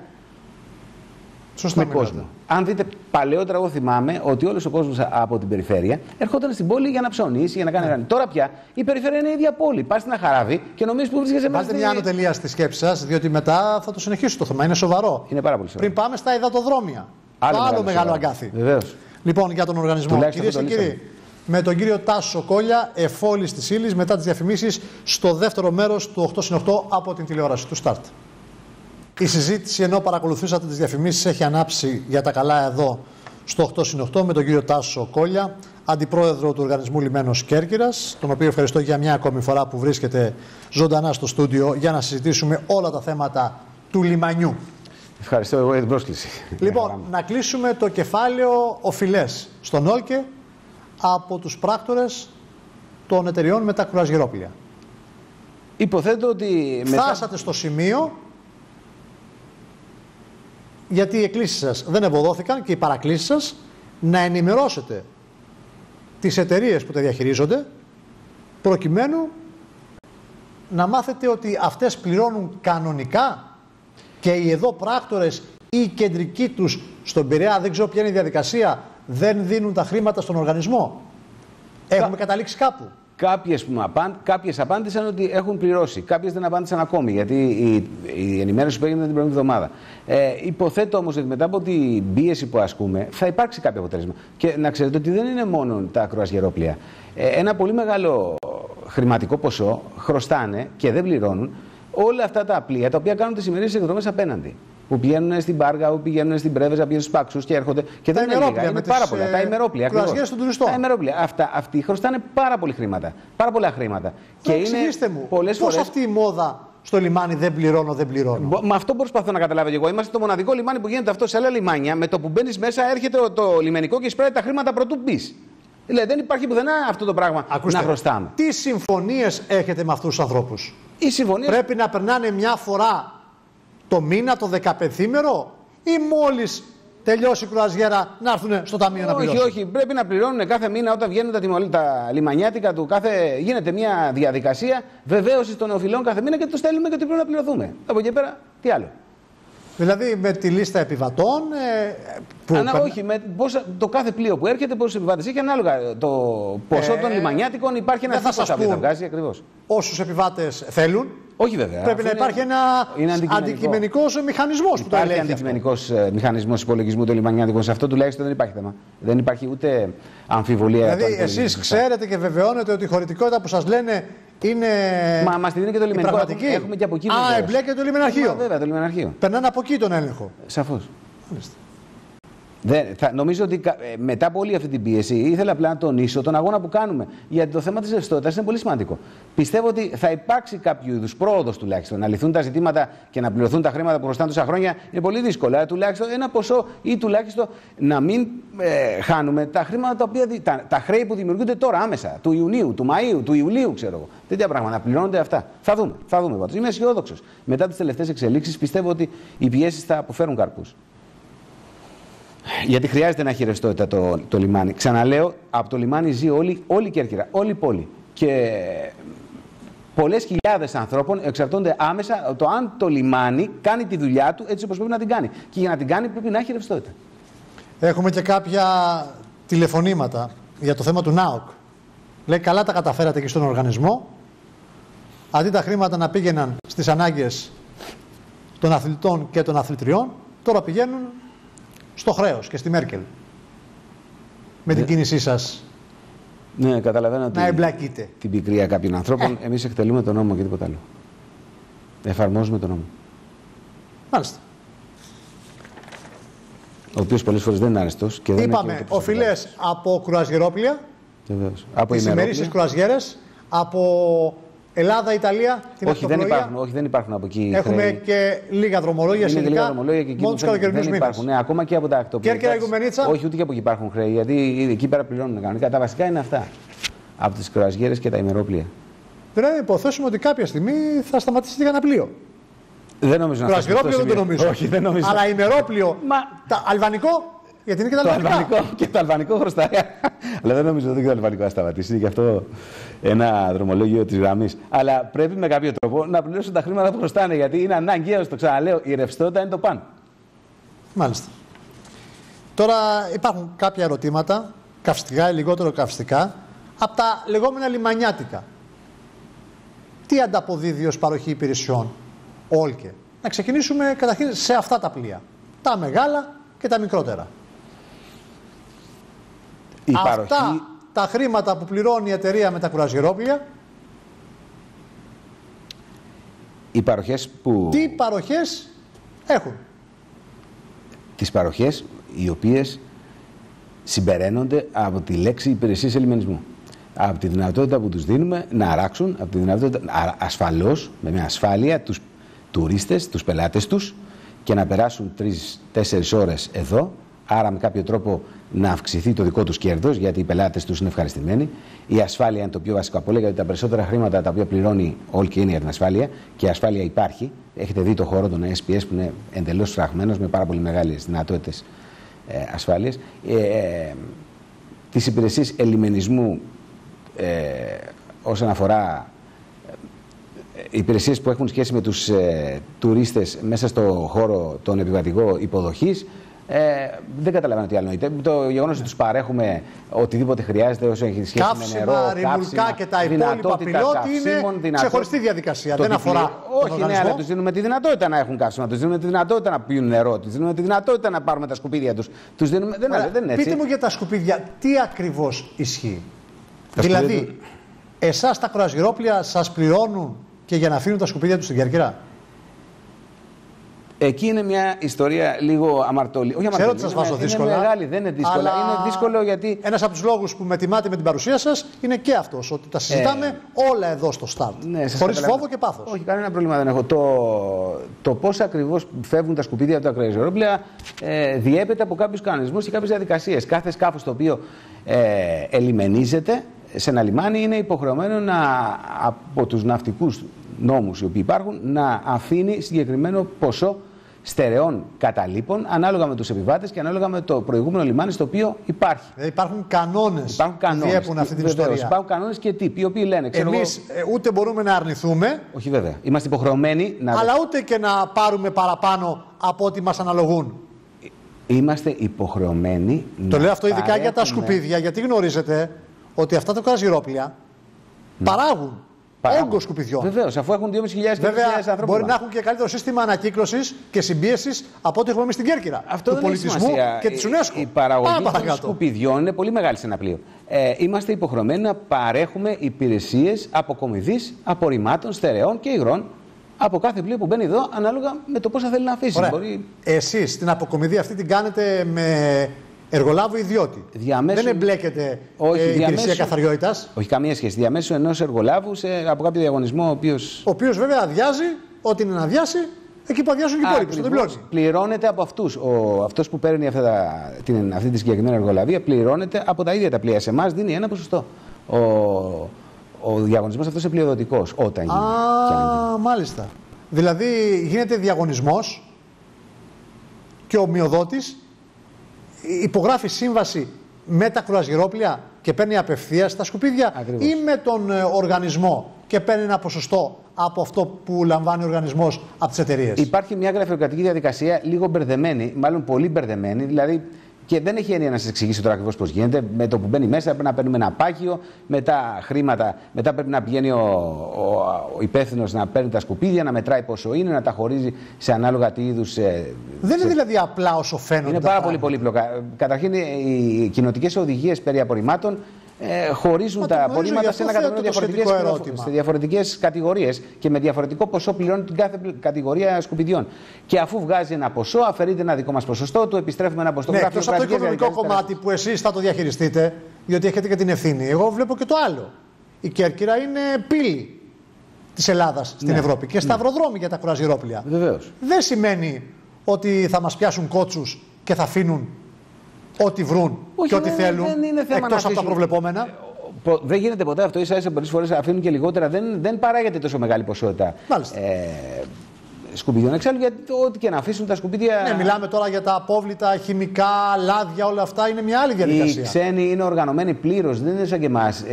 με κόσμο. Αν δείτε παλαιότερα, εγώ θυμάμαι ότι όλος ο κόσμος από την περιφέρεια ερχόταν στην πόλη για να ψωνίσει, για να κάνει ράνι. Τώρα πια η περιφέρεια είναι η ίδια πόλη. Πας στην Αχαράβη και νομίζεις που βρίσκεσαι μέσα. Βάλτε μια ανωτελεία στη σκέψη σας, διότι μετά θα το συνεχίσω το θέμα. Είναι σοβαρό. Είναι πάρα πολύ σοβαρό. Πριν πάμε στα υδατοδρόμια. Το άλλο μεγάλο αγκάθι. Βεβαίως. Λοιπόν, για τον οργανισμό. Κυρίες και κύριοι, με τον κύριο Τάσο Κόλια, εφόλης της ύλης, μετά τις διαφημίσεις, στο δεύτερο μέρος του 8×8 από την τηλεόραση του Start. Η συζήτηση, ενώ παρακολουθήσατε τις διαφημίσεις, έχει ανάψει για τα καλά εδώ στο 8×8 με τον κύριο Τάσο Κόλια, αντιπρόεδρο του Οργανισμού Λιμένος Κέρκυρας, τον οποίο ευχαριστώ για μια ακόμη φορά που βρίσκεται ζωντανά στο στούντιο για να συζητήσουμε όλα τα θέματα του λιμανιού. Ευχαριστώ εγώ για την πρόσκληση. Λοιπόν, να κλείσουμε το κεφάλαιο οφειλές στον ΟΛΚΕ από τους πράκτορες των εταιριών με τα κρουαζιερόπλια. Υποθέτω ότι φτάσατε στο σημείο, γιατί οι εκκλήσεις σας δεν ευωδόθηκαν και οι παρακλήσεις σας, να ενημερώσετε τις εταιρείες που τα διαχειρίζονται, προκειμένου να μάθετε ότι αυτές πληρώνουν κανονικά και οι εδώ πράκτορες ή οι κεντρικοί τους στον Πειραιά, δεν ξέρω ποια είναι η διαδικασία, δεν δίνουν τα χρήματα στον οργανισμό. Έχουμε καταλήξει κάπου. Κάποιες απάντησαν ότι έχουν πληρώσει. Κάποιες δεν απάντησαν ακόμη, γιατί η ενημέρωση που έγινε την προηγούμενη εβδομάδα. Υποθέτω όμως ότι μετά από την πίεση που ασκούμε θα υπάρξει κάποιο αποτέλεσμα. Και να ξέρετε ότι δεν είναι μόνο τα κρουαζιερόπλια. Ένα πολύ μεγάλο χρηματικό ποσό χρωστάνε και δεν πληρώνουν όλα αυτά τα πλοία τα οποία κάνουν τις σημερινές εκδρομές απέναντι. Που πηγαίνουν στην Πάργα, που πηγαίνουν στην Πρέβεζα, πηγαίνουν στους Πάξους και έρχονται. Και δεν είναι λίγα, είναι πάρα πολλά. Τα ημερόπλια. Τα ημερόπλια. Αυτοί χρωστάνε πάρα πολύ χρήματα. Πάρα πολλά χρήματα. Και εξηγήστε μου, πώς αυτή η μόδα στο λιμάνι δεν πληρώνω. Με αυτό προσπαθώ να καταλάβω και εγώ. Είμαστε το μοναδικό λιμάνι που γίνεται αυτό σε άλλα λιμάνια. Με το που μπαίνεις μέσα έρχεται το λιμενικό και εισπράττει τα χρήματα πρωτού μπεις. Δηλαδή δεν υπάρχει πουθενά αυτό το πράγμα. Ακούστε, να χρωστάμε. Τι συμφωνίες έχετε με αυτούς τους ανθρώπους? Πρέπει να περνάνε μια φορά το μήνα, το 15ήμερο, ή μόλις τελειώσει η κρουαζιέρα να έρθουν στο ταμείο να πληρώσουν? Όχι. Πρέπει να πληρώνουν κάθε μήνα όταν βγαίνουν τα λιμανιάτικα του. Γίνεται μια διαδικασία βεβαίωσης των οφειλών κάθε μήνα και το στέλνουμε και ότι πρέπει να πληρωθούμε. Από εκεί πέρα, τι άλλο. Δηλαδή με τη λίστα επιβατών. Όχι, το κάθε πλοίο που έρχεται, πόσους επιβάτες έχει, ανάλογα το ποσό των λιμανιάτικων, υπάρχει ένα δίκτυο που θα βγάζει ακριβώς. Όσους επιβάτες θέλουν. Όχι βέβαια. Πρέπει να υπάρχει ένα αντικειμενικός μηχανισμός που το ελέγχει. Υπάρχει αντικειμενικός μηχανισμός υπολογισμού των λιμανιάτικων. Σε αυτό τουλάχιστον δεν υπάρχει θέμα. Δεν υπάρχει ούτε αμφιβολία. Δηλαδή, εσείς ξέρετε και βεβαιώνετε ότι η χωρητικότητα που σας λένε είναι. Μας τη δίνει και το λιμενικό. Έχουμε και από εκεί. Εμπλέκεται το λιμεναρχείο. Βέβαια, το λιμεναρχείο. Περνάνε από εκεί τον έλεγχο. Σαφώς. Νομίζω ότι μετά από όλη αυτή την πίεση ήθελα απλά να τονίσω τον αγώνα που κάνουμε. Γιατί το θέμα της ρευστότητας είναι πολύ σημαντικό. Πιστεύω ότι θα υπάρξει κάποιο είδους πρόοδος τουλάχιστον. Να λυθούν τα ζητήματα και να πληρωθούν τα χρήματα που χρωστάνε τόσα χρόνια είναι πολύ δύσκολο. Αλλά τουλάχιστον ένα ποσό ή τουλάχιστον να μην χάνουμε τα χρήματα τα οποία. Τα χρέη που δημιουργούνται τώρα άμεσα. Του Ιουνίου, του Μαΐου, του Ιουλίου, ξέρω εγώ. Τέτοια πράγματα. Να πληρώνονται αυτά. Θα δούμε. Πάντως. Είμαι αισιόδοξος. Μετά τις τελευταίες εξελίξεις πιστεύω ότι οι πιέσεις θα αποφέρουν καρπούς. Γιατί χρειάζεται να έχει ρευστότητα το λιμάνι. Ξαναλέω, από το λιμάνι ζει όλη η Κέρκυρα, όλη η πόλη. Και πολλές χιλιάδες ανθρώπων εξαρτώνται άμεσα το αν το λιμάνι κάνει τη δουλειά του έτσι όπως πρέπει να την κάνει. Και για να την κάνει πρέπει να έχει ρευστότητα. Έχουμε και κάποια τηλεφωνήματα για το θέμα του ΝΑΟΚ. Λέει, καλά τα καταφέρατε και στον οργανισμό. Αντί τα χρήματα να πήγαιναν στις ανάγκες των αθλητών και των αθλητριών, τώρα πηγαίνουν στο χρέος και στη Μέρκελ. Με την κίνησή σας. Ναι, καταλαβαίνω να εμπλακείτε. Την πικρία κάποιων ανθρώπων. Εμείς εκτελούμε τον νόμο και τίποτα άλλο. Εφαρμόζουμε τον νόμο. Μάλιστα. Ο οποίος πολλές φορές δεν είναι άρεστος. Και δεν είπαμε, οφειλές από κρουαζιερόπλια. Βεβαίως. Από τις ημερήσιες κρουαζιέρες. Από Ελλάδα, Ιταλία, την Αυτοκρουαζιέρα. Όχι, δεν υπάρχουν από εκεί. Έχουμε χρέη. Και λίγα δρομολόγια συνολικά. Μόνο τους καλοκαιρινούς μήνες. Ναι, ακόμα και από τα ακτοπλοϊκά. Κέρκυρα, Ιγουμενίτσα. Όχι, ούτε και από εκεί υπάρχουν χρέη. Γιατί εκεί πέρα πληρώνουν κανονικά. Τα βασικά είναι αυτά. Από τις κρουαζιέρες και τα ημερόπλια. Δηλαδή, υποθέσουμε ότι κάποια στιγμή θα σταματήσει για ένα πλοίο. Δεν νομίζω να σταματήσει. Κρουαζιερόπλιο δεν το νομίζω. Όχι, δεν νομίζω. Αλλά ημερόπλιο. αλβανικό. Γιατί είναι και τα αλβανικά. Και το αλβανικό χρωστάει. Αλλά δεν νομίζω ότι το αλβανικό θα σταματήσει. Είναι γι' αυτό ένα δρομολόγιο της γραμμής. Αλλά πρέπει με κάποιο τρόπο να πληρώσουν τα χρήματα που χρωστάνε. Γιατί είναι αναγκαίο, το ξαναλέω, η ρευστότητα είναι το παν. Μάλιστα. Τώρα υπάρχουν κάποια ερωτήματα, καυστικά ή λιγότερο καυστικά, από τα λεγόμενα λιμανιάτικα. Τι ανταποδίδει ως παροχή υπηρεσιών Όλκε? Να ξεκινήσουμε καταρχήν σε αυτά τα πλοία. Τα μεγάλα και τα μικρότερα. Αυτά τα χρήματα που πληρώνει η εταιρεία με τα κουραζιερόπλια. Οι παροχές που... Τι παροχές έχουν? Τις παροχές οι οποίες συμπεραίνονται από τη λέξη υπηρεσίες ελιμενισμού. Από τη δυνατότητα που τους δίνουμε να αράξουν, από τη δυνατότητα ασφαλώς, με μια ασφάλεια, τους τουρίστες, τους πελάτες τους και να περάσουν 3-4 ώρες εδώ, άρα με κάποιο τρόπο να αυξηθεί το δικό τους κέρδος, γιατί οι πελάτες τους είναι ευχαριστημένοι. Η ασφάλεια είναι το πιο βασικό από όλα, γιατί τα περισσότερα χρήματα τα οποία πληρώνει όλη και είναι για την ασφάλεια, και η ασφάλεια υπάρχει. Έχετε δει το χώρο των SPS που είναι εντελώς φραγμένος με πάρα πολύ μεγάλες δυνατότητες ασφάλειας. Τις υπηρεσίες ελιμενισμού όσον αφορά υπηρεσίες που έχουν σχέση με τους τουρίστες μέσα στο χώρο τον επιβατικό υποδοχής, δεν καταλαβαίνω τι άλλο νοείται. Το γεγονός ότι τους παρέχουμε οτιδήποτε χρειάζεται όσο έχει σχέση με νερό, καύσιμα, και τα υπόλοιπα πιλότη είναι ξεχωριστή διαδικασία. Δεν αφορά. Όχι, ναι, αλλά τους δίνουμε τη δυνατότητα να έχουν καύσιμα, τους δίνουμε τη δυνατότητα να πιούν νερό, τους δίνουμε τη δυνατότητα να πάρουμε τα σκουπίδια τους. Δεν είναι έτσι. Πείτε μου για τα σκουπίδια, τι ακριβώς ισχύει? Δηλαδή, εσάς τα κρουαζιερόπλια σας πληρώνουν και για να αφήνουν τα σκουπίδια τους στην Κέρκυρα? Εκεί είναι μια ιστορία λίγο αμαρτωλή. Όχι αμαρτωλή. Ξέρω ότι σας βάζω δύσκολα. Είναι μεγάλη, δεν είναι δύσκολα. Αλλά είναι δύσκολο γιατί. Ένας από τους λόγους που με τιμάτε με την παρουσία σας είναι και αυτός. Ότι τα συζητάμε όλα εδώ στο Start. Ναι, χωρίς φόβο και πάθος. Όχι, κανένα πρόβλημα δεν έχω. Το πώς ακριβώς φεύγουν τα σκουπίδια από τα κρουαζιερόπλια διέπεται από κάποιους κανονισμούς και κάποιες διαδικασίες. Κάθε σκάφος το οποίο ελιμενίζεται σε ένα λιμάνι είναι υποχρεωμένο από τους ναυτικούς νόμους οι οποίοι υπάρχουν να αφήνει συγκεκριμένο ποσό στερεών καταλήπων ανάλογα με τους επιβάτες και ανάλογα με το προηγούμενο λιμάνι στο οποίο υπάρχει. Υπάρχουν κανόνες που διέπουν αυτή την ιστορία. Υπάρχουν κανόνες και τύποι, οι οποίοι λένε. Εμείς ούτε μπορούμε να αρνηθούμε. Όχι, βέβαια. Είμαστε υποχρεωμένοι να. Αλλά ούτε και να πάρουμε παραπάνω από ό,τι μας αναλογούν. Είμαστε υποχρεωμένοι. Το λέω αυτό ειδικά για τα σκουπίδια, γιατί γνωρίζετε ότι αυτά τα κρουαζιρόπλια παράγουν όγκο σκουπιδιών. Βεβαίως, αφού έχουν 2.500 ανθρώπους. Μπορεί να έχουν και καλύτερο σύστημα ανακύκλωσης και συμπίεσης από ό,τι έχουμε εμείς στην Κέρκυρα. Αυτό του πολιτισμού και της UNESCO. Η παραγωγή των σκουπιδιών είναι πολύ μεγάλη σε ένα πλοίο. Είμαστε υποχρεωμένοι να παρέχουμε υπηρεσίες αποκομιδής απορριμμάτων, στερεών και υγρών από κάθε πλοίο που μπαίνει εδώ, ανάλογα με το πόσα θέλει να αφήσει. Εσείς την αποκομιδή αυτή την κάνετε με εργολάβο ιδιώτη. Δεν εμπλέκεται η υπηρεσία καθαριότητας. Όχι, καμία σχέση. Διαμέσου ενός εργολάβου από κάποιο διαγωνισμό, ο οποίος βέβαια αδειάζει ό,τι είναι να αδειάσει, εκεί που αδειάζουν και οι υπόλοιποι. Πληρώνεται από αυτούς. Αυτός που παίρνει αυτή τη συγκεκριμένη εργολαβία πληρώνεται από τα ίδια τα πλοία. Σε εμάς δίνει ένα ποσοστό. Ο διαγωνισμός αυτός είναι πλειοδοτικός όταν γίνει. Μάλιστα. Δηλαδή γίνεται διαγωνισμός και ο μειοδότης υπογράφει σύμβαση με τα κρουαζιερόπλια και παίρνει απευθείας τα σκουπίδια. Ακριβώς. Ή με τον οργανισμό και παίρνει ένα ποσοστό από αυτό που λαμβάνει ο οργανισμός από τις εταιρείες. Υπάρχει μια γραφειοκρατική διαδικασία λίγο μπερδεμένη, μάλλον πολύ μπερδεμένη, δηλαδή και δεν έχει έννοια να σας εξηγήσω τώρα ακριβώς πώς γίνεται. Με το που μπαίνει μέσα πρέπει να παίρνουμε ένα πάγιο, μετά χρήματα, μετά πρέπει να πηγαίνει ο υπεύθυνος να παίρνει τα σκουπίδια, να μετράει πόσο είναι, να τα χωρίζει σε ανάλογα τι είδους. Δεν είναι δηλαδή απλά όσο φαίνονται. Είναι πάρα πολύ πολύπλοκα. Καταρχήν, οι κοινοτικές οδηγίες περί απορριμμάτων χωρίζουν τα απορρίμματα σε διαφορετικές κατηγορίες και με διαφορετικό ποσό πληρώνει την κάθε κατηγορία σκουπιδιών. Και αφού βγάζει ένα ποσό, αφαιρείται ένα δικό μας ποσοστό, του επιστρέφουμε ένα ποσοστό. Εκτός από το οικονομικό κομμάτι που εσείς θα το διαχειριστείτε, διότι έχετε και την ευθύνη. Εγώ βλέπω και το άλλο. Η Κέρκυρα είναι πύλη της Ελλάδας στην Ευρώπη και σταυροδρόμι για τα κρουαζιερόπλια. Βεβαίως. Δεν σημαίνει ότι θα μας πιάσουν κότσους και θα αφήνουν ό,τι βρουν και ό,τι θέλουν, εκτός από τα προβλεπόμενα. Δεν γίνεται ποτέ αυτό. Ίσα-ίσα πολλές φορές αφήνουν και λιγότερα. Δεν παράγεται τόσο μεγάλη ποσότητα σκουπιδιών. Εξάλλου, γιατί ό,τι και να αφήσουν τα σκουπίδια. Ναι, μιλάμε τώρα για τα απόβλητα, χημικά, λάδια, όλα αυτά είναι μια άλλη διαδικασία. Οι ξένοι είναι οργανωμένοι πλήρως, δεν είναι σαν και εμάς.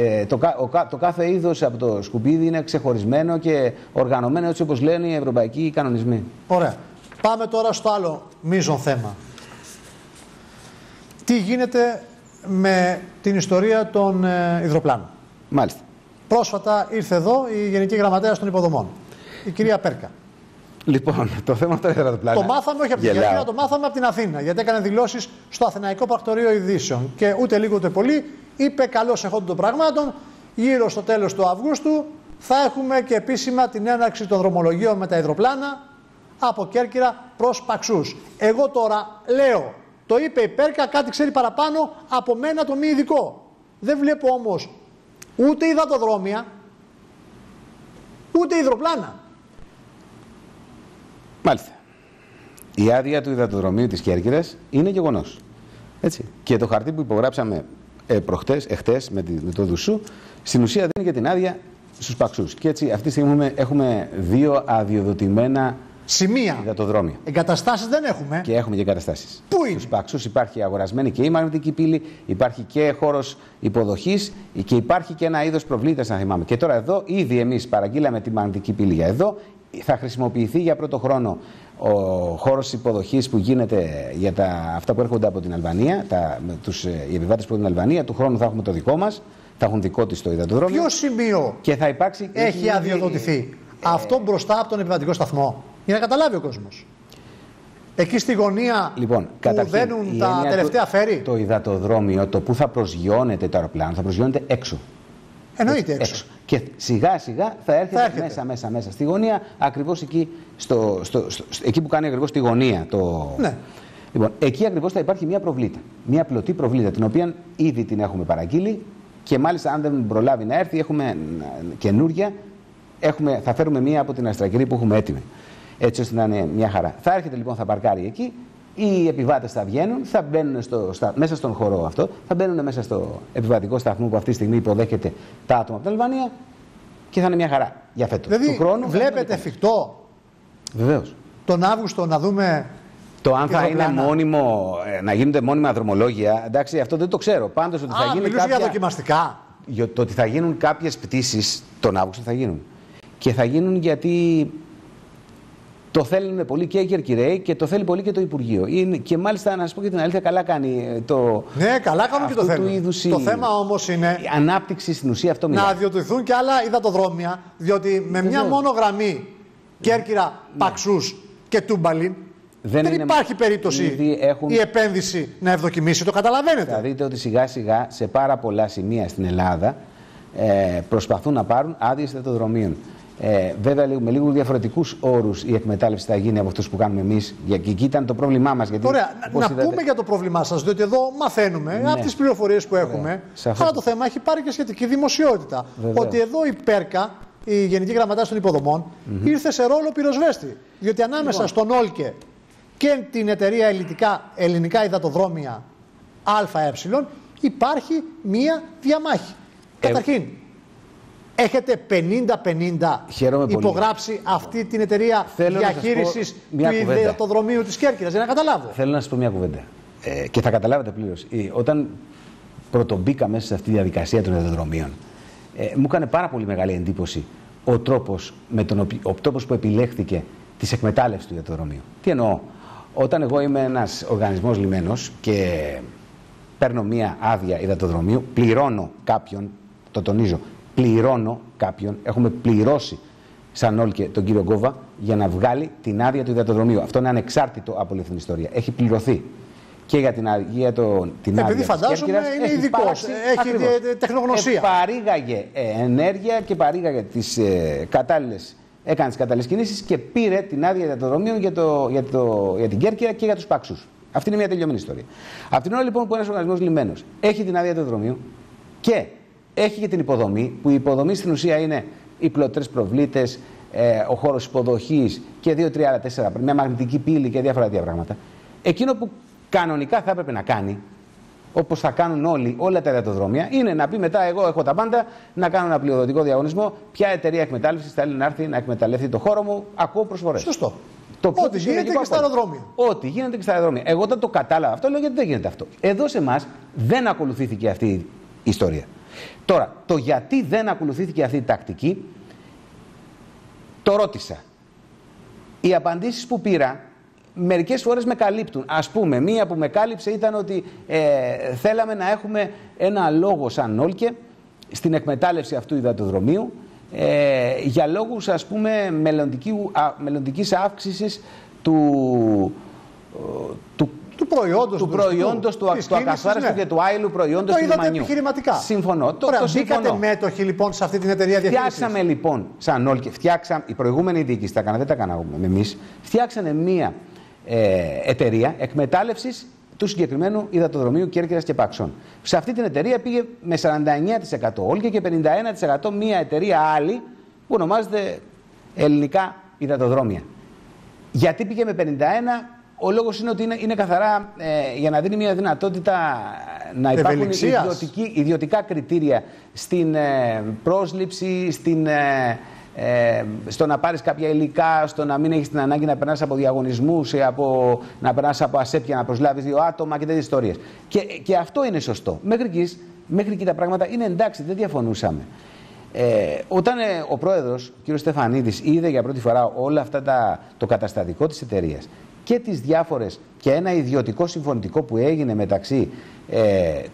Το κάθε είδος από το σκουπίδι είναι ξεχωρισμένο και οργανωμένο έτσι όπως λένε οι ευρωπαϊκοί κανονισμοί. Ωραία. Πάμε τώρα στο άλλο μείζον θέμα. Τι γίνεται με την ιστορία των υδροπλάνων. Μάλιστα. Πρόσφατα ήρθε εδώ η Γενική Γραμματέας των Υποδομών, η κυρία Πέρκα. Λοιπόν, το θέμα αυτό ήθελα να το πλάνα. Το μάθαμε όχι από την Κέρκυρα, το μάθαμε από την Αθήνα. Γιατί έκανε δηλώσεις στο Αθηναϊκό Πρακτορείο Ειδήσεων. Και ούτε λίγο ούτε πολύ είπε καλώς εχόντων των πραγμάτων, γύρω στο τέλος του Αυγούστου θα έχουμε και επίσημα την έναρξη των δρομολογίων με τα υδροπλάνα από Κέρκυρα προς Παξούς. Εγώ τώρα λέω. Το είπε η Πέρκα, κάτι ξέρει παραπάνω από μένα το μη ειδικό. Δεν βλέπω όμως ούτε υδατοδρόμια, ούτε υδροπλάνα. Μάλιστα. Η άδεια του υδατοδρομίου της Κέρκυρας είναι γεγονός. Έτσι. Και το χαρτί που υπογράψαμε εχθές με το Δουσού, στην ουσία δίνει και την άδεια στους Παξούς. Και έτσι αυτή τη στιγμή έχουμε 2 αδειοδοτημένα σημεία. Υδατοδρόμια. Εγκαταστάσεις δεν έχουμε. Και έχουμε και εγκαταστάσεις. Πού είναι? Στους Παξούς υπάρχει αγορασμένη και η μαγνητική πύλη, υπάρχει και χώρος υποδοχής και υπάρχει και ένα είδος προβλήτας, να θυμάμαι. Και τώρα εδώ ήδη εμείς παραγγείλαμε τη μαγνητική πύλη για εδώ. Θα χρησιμοποιηθεί για πρώτο χρόνο ο χώρος υποδοχής που γίνεται για αυτά που έρχονται από την Αλβανία, οι επιβάτες από την Αλβανία. Του χρόνου θα έχουμε το δικό μας, θα έχουν δικό της το υδατοδρόμιο. Ποιο σημείο και θα υπάρξει, έχει αδειοδοτηθεί? Αυτό μπροστά από τον επιβατικό σταθμό. Για να καταλάβει ο κόσμος. Εκεί στη γωνία που δένουν τα τελευταία φέρη. Το υδατοδρόμιο, το που θα προσγειώνεται το αεροπλάνο, θα προσγειώνεται έξω. Εννοείται έξω. Και σιγά σιγά θα έρχεται μέσα στη γωνία, ακριβώς εκεί, εκεί που κάνει ακριβώς τη γωνία. Ναι. Λοιπόν, εκεί ακριβώς θα υπάρχει μια προβλήτα. Μια πλωτή προβλήτα, την οποία ήδη την έχουμε παραγγείλει και μάλιστα αν δεν προλάβει να έρθει, έχουμε καινούρια. Θα φέρουμε μία από την Αστρακερή που έχουμε έτοιμη. Έτσι ώστε να είναι μια χαρά. Θα έρχεται λοιπόν, θα παρκάρει εκεί. Οι επιβάτες θα βγαίνουν, θα μπαίνουν μέσα στον χώρο αυτό, θα μπαίνουν μέσα στο επιβατικό σταθμό που αυτή τη στιγμή υποδέχεται τα άτομα από την Αλβανία και θα είναι μια χαρά για φέτος. Δηλαδή, βλέπετε εφικτό. Βεβαίως. τον Αύγουστο να δούμε. Το αν θα είναι μόνιμο, να γίνονται μόνιμα δρομολόγια, εντάξει, αυτό δεν το ξέρω. Πάντως ότι θα γίνει. Μιλούσε για δοκιμαστικά. Το ότι θα γίνουν κάποιες πτήσεις τον Αύγουστο θα γίνουν. Και θα γίνουν γιατί το θέλουν πολύ και οι Κερκυραίοι και το θέλει πολύ και το Υπουργείο. Και μάλιστα, να σας πω και την αλήθεια, καλά κάνει το. Ναι, καλά κάνουν και το θέλουν. Το θέμα όμως είναι. Η ανάπτυξη στην ουσία αυτό μιλάει. Να διοτηθούν και άλλα υδατοδρόμια, διότι με μια μόνο γραμμή Κέρκυρα, Παξούς και Τούμπαλιν. Δεν υπάρχει περίπτωση η επένδυση να ευδοκιμήσει, το καταλαβαίνετε. Θα δείτε ότι σιγά σιγά σε πάρα πολλά σημεία στην Ελλάδα προσπαθούν να πάρουν άδειες υδατοδρομίων. Βέβαια με λίγο διαφορετικούς όρους η εκμετάλλευση θα γίνει από αυτούς που κάνουμε εμείς. Και εκεί ήταν το πρόβλημά μας. Ωραία, να πούμε για το πρόβλημά σας, διότι εδώ μαθαίνουμε από τις πληροφορίες που έχουμε. Αλλά το θέμα έχει πάρει και σχετική δημοσιότητα. Βεβαίως. Ότι εδώ η ΠΕΡΚΑ, η Γενική Γραμματέα των Υποδομών, ήρθε σε ρόλο πυροσβέστη. Διότι ανάμεσα στον Όλκε και την εταιρεία Ελληνικά Υδατοδρόμια ΑΕ υπάρχει μία διαμάχη. Καταρχήν, έχετε 50-50 υπογράψει αυτή την εταιρεία διαχείρισης του υδατοδρομίου της Κέρκυρας, για να καταλάβω. Θέλω να σας πω μια κουβέντα και θα καταλάβετε πλήρως. Όταν πρωτομπήκα μέσα σε αυτή τη διαδικασία των υδατοδρομίων, μου έκανε πάρα πολύ μεγάλη εντύπωση ο τρόπος που επιλέχθηκε της εκμετάλλευσης του υδατοδρομίου. Τι εννοώ? Όταν εγώ είμαι ένας οργανισμός λιμένος και παίρνω μία άδεια υδατοδρομίου, πληρώνω κάποιον, το τονίζω, πληρώνω κάποιον, έχουμε πληρώσει σαν όλοι και τον κύριο Γκόβα για να βγάλει την άδεια του υδατοδρομίου. Αυτό είναι ανεξάρτητο από όλη την ιστορία. Έχει πληρωθεί και για την άδεια Επειδή φαντάζομαι είναι ειδικός, έχει τεχνογνωσία. Παρήγαγε ενέργεια και παρήγαγε τις κατάλληλες. Έκανε τις κατάλληλες κινήσεις και πήρε την άδεια υδατοδρομίων για την Κέρκυρα και για τους Παξούς. Αυτή είναι μια τελειωμένη ιστορία. Από την ώρα λοιπόν που ένας οργανισμός λιμένος έχει την άδεια υδατοδρομίου και έχει και την υποδομή, που η υποδομή στην ουσία είναι οι πλωτές προβλήτες, ο χώρος υποδοχής και 2, 3, άλλα 4, μια μαγνητική πύλη και διάφορα τέτοια πράγματα. Εκείνο που κανονικά θα έπρεπε να κάνει, όπως θα κάνουν όλα τα υδατοδρόμια, είναι να πει μετά: εγώ έχω τα πάντα, να κάνω ένα πληοδοτικό διαγωνισμό. Ποια εταιρεία εκμετάλλευσης θέλει να έρθει να εκμεταλλευτεί το χώρο μου, ακούω προσφορές. Σωστό. Ό,τι γίνεται και στα αεροδρόμια. Ό,τι γίνεται και στα αεροδρόμια. Εγώ όταν το κατάλαβα αυτό, λέω: γιατί δεν γίνεται αυτό. Εδώ σε εμάς δεν ακολουθήθηκε αυτή η ιστορία. Τώρα, το γιατί δεν ακολουθήθηκε αυτή η τακτική, το ρώτησα. Οι απαντήσεις που πήρα μερικές φορές με καλύπτουν. Ας πούμε, μία που με κάλυψε ήταν ότι θέλαμε να έχουμε ένα λόγο σαν Όλκε στην εκμετάλλευση αυτού υδατοδρομίου για λόγους, ας πούμε, μελλοντικής αύξησης του προϊόντος, του ακαθάριστου και του άειλου προϊόντος του λιμανιού. Επιχειρηματικά. Συμφωνώ. Μπήκατε μέτοχοι λοιπόν σε αυτή την εταιρεία διαχείρισης. Φτιάξαμε λοιπόν, σαν Όλκε, η προηγούμενη διοίκηση, δεν τα κάναμε εμείς, φτιάξανε μία εταιρεία εκμετάλλευσης του συγκεκριμένου υδατοδρομίου Κέρκυρας και Παξών. Σε αυτή την εταιρεία πήγε με 49% Όλκε και 51% μία εταιρεία άλλη που ονομάζεται Ελληνικά Υδατοδρόμια. Γιατί πήγε με 51%? Ο λόγος είναι ότι είναι καθαρά για να δίνει μια δυνατότητα να υπάρχουν ιδιωτικά κριτήρια στην πρόσληψη, στο να πάρεις κάποια υλικά, στο να μην έχεις την ανάγκη να περνάς από διαγωνισμούς, να περνάς από ασέπια, να προσλάβεις 2 άτομα και τέτοιες ιστορίες. Και αυτό είναι σωστό. Μέχρι εκεί τα πράγματα είναι εντάξει, δεν διαφωνούσαμε. Όταν ο πρόεδρος, κ. Στεφανίδης, είδε για πρώτη φορά όλα αυτά το καταστατικό της εταιρείας και τις διάφορες και ένα ιδιωτικό συμφωνητικό που έγινε μεταξύ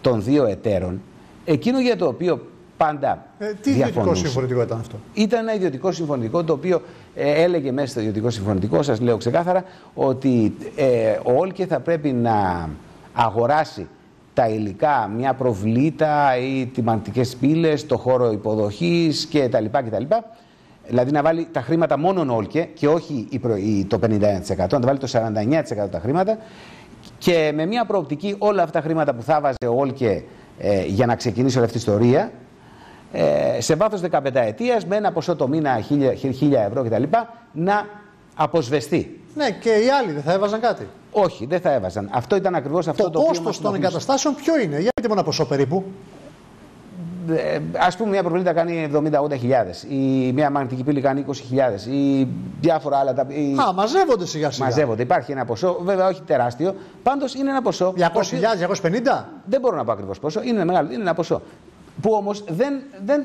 των δύο εταίρων, εκείνο για το οποίο πάντα τι ιδιωτικό συμφωνητικό ήταν αυτό? Ήταν ένα ιδιωτικό συμφωνητικό το οποίο έλεγε μέσα στο ιδιωτικό συμφωνητικό, σας λέω ξεκάθαρα, ότι ο Όλκε θα πρέπει να αγοράσει τα υλικά, μια προβλήτα ή τιμαντικές πύλες, το χώρο υποδοχής κτλ. Δηλαδή να βάλει τα χρήματα μόνον Όλκε και όχι το 51%, να τα βάλει το 49% τα χρήματα και με μια προοπτική όλα αυτά τα χρήματα που θα βάζε ο Όλκε για να ξεκινήσει όλη αυτή η ιστορία σε βάθος 15 ετίας με ένα ποσό το μήνα 1.000 ευρώ κτλ. Να αποσβεστεί. Ναι, και οι άλλοι δεν θα έβαζαν κάτι? Όχι, δεν θα έβαζαν. Αυτό ήταν ακριβώς αυτό το κόστος των εγκαταστάσεων ποιο είναι? Για πείτε μου ένα ποσό περίπου. ας πούμε, μια προπλήτα κάνει 70-80.000 ή μια μαγνητική πύλη κάνει 20.000 ή διάφορα άλλα. Μαζεύονται σιγά-σιγά. Μαζεύονται. Υπάρχει ένα ποσό, βέβαια όχι τεράστιο, πάντως είναι ένα ποσό. 200.000, 250. Δεν μπορώ να πω ακριβώς πόσο, είναι μεγάλο, είναι ένα ποσό. Που όμως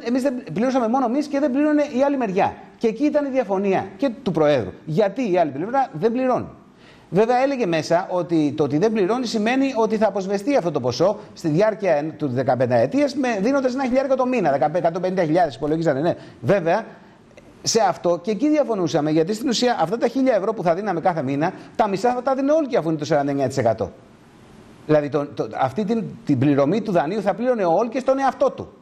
εμείς δεν πληρώσαμε μόνο εμείς και δεν πλήρωνε η άλλη μεριά. Και εκεί ήταν η διαφωνία και του Προέδρου. Γιατί η άλλη πλευρά δεν πληρώνει. Βέβαια, έλεγε μέσα ότι το ότι δεν πληρώνει σημαίνει ότι θα αποσβεστεί αυτό το ποσό στη διάρκεια του 15 ετίας δίνοντας 1.000 το μήνα. 150.000 υπολογίζανε, ναι. Βέβαια, σε αυτό και εκεί διαφωνούσαμε, γιατί στην ουσία αυτά τα 1.000 ευρώ που θα δίναμε κάθε μήνα, τα μισά θα τα δίνει όλοι και αφού είναι το 49%. Δηλαδή, αυτή την πληρωμή του δανείου θα πλήρωνε ο Όλ και στον εαυτό του.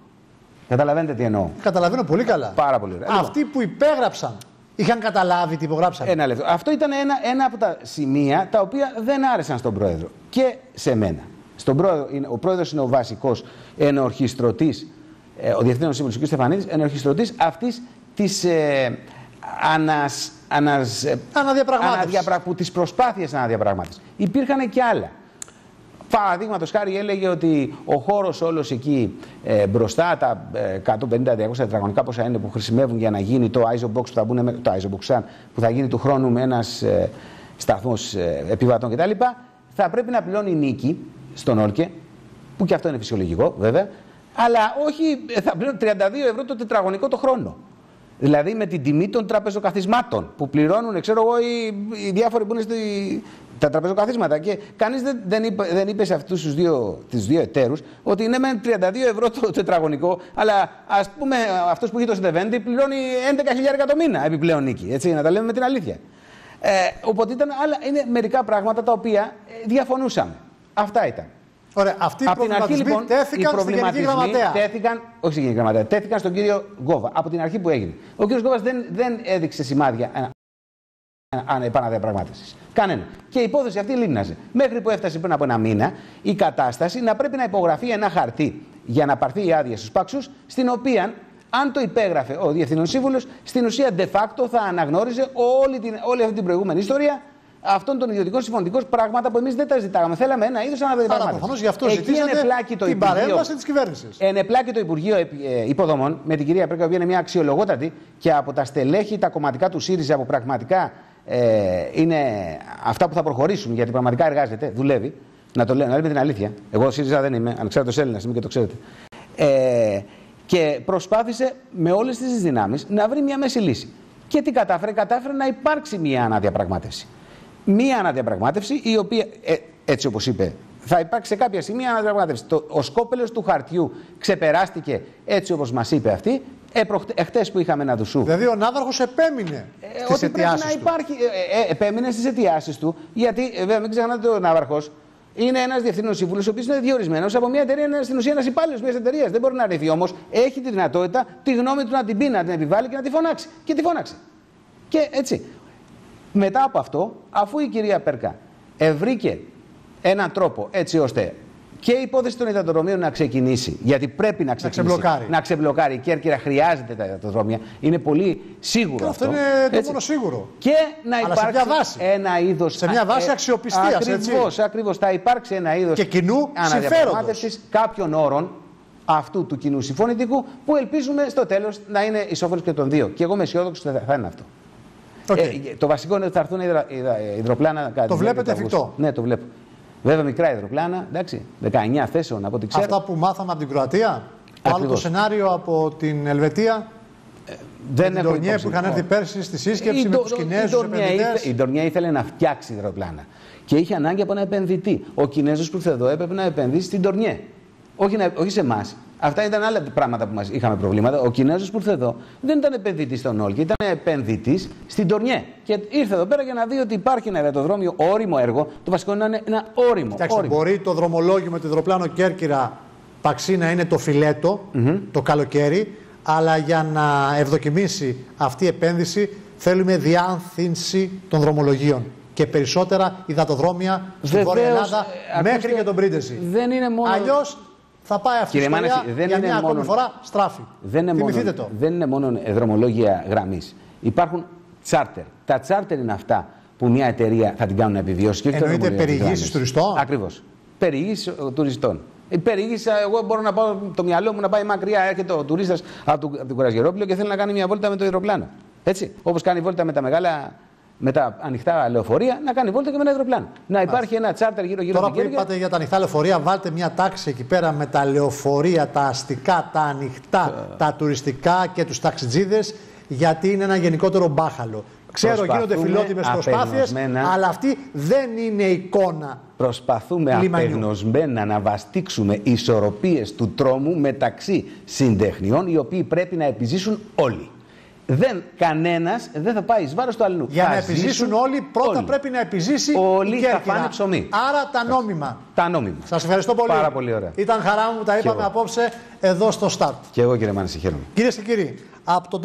Καταλαβαίνετε τι εννοώ. Καταλαβαίνω πολύ καλά. Πάρα πολύ ωραία. Αυτοί που υπέγραψαν είχαν καταλάβει τι υπογράψαν. Ένα λεπτό. Αυτό ήταν ένα από τα σημεία τα οποία δεν άρεσαν στον Πρόεδρο και σε μένα. Ο Πρόεδρος είναι ο βασικός ενορχιστρωτής, ο Διευθύνων Σύμβουλος κ. Στεφανίδης, ενορχιστρωτής αυτής της τις προσπάθειες αναδιαπραγμάτευσης. Υπήρχαν και άλλα. Παραδείγματος χάρη έλεγε ότι ο χώρος όλος εκεί μπροστά, τα 150-200 τετραγωνικά πόσα είναι που χρησιμεύουν για να γίνει το ISOBox που θα μπουν, το ISOBox που θα γίνει του χρόνου με ένας σταθμός επιβατών κτλ. Θα πρέπει να πληρώνει νίκη στον Όλκε, που και αυτό είναι φυσιολογικό βέβαια, αλλά όχι, θα πληρώνει 32 ευρώ το τετραγωνικό το χρόνο. Δηλαδή με την τιμή των τραπεζοκαθισμάτων που πληρώνουν, ξέρω εγώ, οι διάφοροι που είναι τα τραπεζοκαθίσματα. Και κανείς δεν είπε σε αυτούς τους δύο εταίρους ότι είναι με 32 ευρώ το τετραγωνικό, αλλά ας πούμε αυτός που έχει το Στεβέντη πληρώνει 11.000 το μήνα επιπλέον νίκη. Έτσι, να τα λέμε με την αλήθεια. Οπότε είναι μερικά πράγματα τα οποία διαφωνούσαμε. Αυτά ήταν. Ωραία, αυτοί οι προβληματισμοί λοιπόν, τέθηκαν στην Γενική Γραμματέα. Όχι στην Γενική Γραμματέα, τέθηκαν στον κύριο Γκόβα από την αρχή που έγινε. Ο κύριος Γκόβας δεν έδειξε σημάδια επαναδιαπραγμάτευσης. Κανένα. Και η υπόθεση αυτή λίμναζε. Μέχρι που έφτασε πριν από ένα μήνα η κατάσταση να πρέπει να υπογραφεί ένα χαρτί για να πάρθει η άδεια στους Παξούς, στην οποία, αν το υπέγραφε ο Διευθυνών Σύμβουλος, στην ουσία de facto θα αναγνώριζε όλη αυτή την προηγούμενη ιστορία αυτών των ιδιωτικών συμφωνητικών, πράγματα που εμείς δεν τα ζητάγαμε. Θέλαμε ένα είδος αναδιαπραγμάτευσης. Προφανώς γι' αυτό ζητήσατε την παρέμβαση της κυβέρνησης. Ενεπλάκη το Υπουργείο Υποδομών με την κυρία Πέρκα, που είναι μια αξιολογότατη και από τα στελέχη, τα κομματικά του ΣΥΡΙΖΑ, που πραγματικά είναι αυτά που θα προχωρήσουν, γιατί πραγματικά εργάζεται, δουλεύει. Να λέμε την αλήθεια. Εγώ ΣΥΡΙΖΑ δεν είμαι, ανεξάρτητος Έλληνας είμαι και το ξέρετε. Και προσπάθησε με όλες τις δυνάμεις να βρει μια μέση λύση. Και τι κατάφερε? Κατάφερε να υπάρξει μια αναδιαπραγμάτευση. Μία αναδιαπραγμάτευση η οποία, έτσι όπως είπε, θα υπάρξει σε κάποια σημεία αναδιαπραγμάτευση. Ο σκόπελος του χαρτιού ξεπεράστηκε έτσι όπως μας είπε αυτή. Εχθές που είχαμε ένα δουσού. Δηλαδή ο Ναύαρχος επέμεινε στις αιτιάσεις του. Επέμεινε στις αιτιάσεις του, γιατί βέβαια μην ξεχνάτε ότι ο Ναύαρχος είναι ένας διευθύνων σύμβουλος, ο οποίος είναι διορισμένος από μια εταιρεία, είναι στην ουσία ένας υπάλληλος μιας εταιρείας. Δεν μπορεί να αρνηθεί, όμως έχει τη δυνατότητα τη γνώμη του να την πει, να την επιβάλλει και να τη φωνάξει. Και τη φώναξε. Και έτσι. Μετά από αυτό, αφού η κυρία Πέρκα βρήκε έναν τρόπο έτσι ώστε και η υπόθεση των υδατοδρομίων να ξεκινήσει, γιατί πρέπει να ξεκινήσει, να ξεμπλοκάρει, η Κέρκυρα χρειάζεται τα υδατοδρόμια, είναι πολύ σίγουρο αυτό. Αυτό είναι το μόνο σίγουρο. Και να υπάρξει ένα είδος. Σε μια βάση αξιοπιστίας. Ακριβώς, θα υπάρξει ένα είδος και κοινού αναδιαπραγμάτευσης κάποιων όρων αυτού του κοινού συμφωνητικού, που ελπίζουμε στο τέλος να είναι ισόφελος και των δύο. Και εγώ είμαι αισιόδοξος ότι θα είναι αυτό. Okay. Το βασικό είναι ότι θα έρθουν υδροπλάνα. Το βλέπετε εφικτό? Ναι, το βλέπω. Βέβαια μικρά υδροπλάνα, εντάξει, 19 θέσεων από ό,τι ξέρω. Αυτά που μάθαμε από την Κροατία, το άλλο το σενάριο από την Ελβετία, δεν την Ντορνιέ που είχαν έρθει πέρσι στη σύσκεψη με τους Κινέζους επενδυτές. Η Ντορνιέ ήθελε να φτιάξει υδροπλάνα και είχε ανάγκη από ένα επενδυτή. Ο Κινέζος που ήρθε εδώ έπρεπε να επενδύσει στην Ντορνιέ. Όχι σε εμάς. Αυτά ήταν άλλα πράγματα που είχαμε προβλήματα. Ο Κινέζος που ήρθε εδώ δεν ήταν επενδυτής στον Όλκη, ήταν επενδυτής στην Ντορνιέ. Και ήρθε εδώ πέρα για να δει ότι υπάρχει ένα υδατοδρόμιο όριμο έργο. Το βασικό είναι να είναι ένα όριμο. Κοιτάξτε, μπορεί το δρομολόγιο με το υδροπλάνο Κέρκυρα Παξί να είναι το φιλέτο το καλοκαίρι, αλλά για να ευδοκιμήσει αυτή η επένδυση θέλουμε διάνθυνση των δρομολογίων και περισσότερα υδατοδρόμια στην Βόρεια Ελλάδα μέχρι και τον Πρίντεζη. Αλλιώς θα πάει αυτή η ιστορία για μια ακόμη φορά στράφη. Θυμηθείτε το. Δεν είναι μόνο δρομολόγια γραμμής. Υπάρχουν τσάρτερ. Τα τσάρτερ είναι αυτά που μια εταιρεία θα την κάνουν να επιβιώσει. Εννοείται περιηγήσεις τουριστών. Ακριβώς. Περιηγήσεις τουριστών. Υπερήγησα, εγώ μπορώ να πάω το μυαλό μου να πάει μακριά. Έρχεται ο τουρίστας από την Κουρασγερόπουλο και θέλει να κάνει μια βόλτα με το αεροπλάνο. Έτσι. Όπως κάνει βόλτα με τα μεγάλα. Με τα ανοιχτά λεωφορεία, να κάνει βόλτα και με ένα αεροπλάνο. Να υπάρχει ένα τσάρτερ γύρω-γύρω. Τώρα που είπατε για τα ανοιχτά λεωφορεία, βάλτε μια τάξη εκεί πέρα με τα λεωφορεία, τα αστικά, τα ανοιχτά, τα τουριστικά και τους ταξιτζίδες, γιατί είναι ένα γενικότερο μπάχαλο. Ξέρω, γίνονται φιλότιμες προσπάθειες, αλλά αυτή δεν είναι εικόνα. Προσπαθούμε απεγνωσμένα να βαστίξουμε ισορροπίες του τρόμου μεταξύ συντεχνιών, οι οποίοι πρέπει να επιζήσουν όλοι. Κανένας δεν θα πάει εις βάρος του αλλού. Για να επιζήσουν όλοι, πρώτα πρέπει να επιζήσει όλοι η Κέρκυρα. Θα φάνε ψωμί. Άρα τα νόμιμα. Τα νόμιμα. Σας ευχαριστώ πολύ. Πάρα πολύ ωραία. Ήταν χαρά μου, τα είπαμε απόψε εδώ στο Start. Και εγώ, κύριε Μάνση, χαίρομαι. Κυρίες και κύριοι, από τον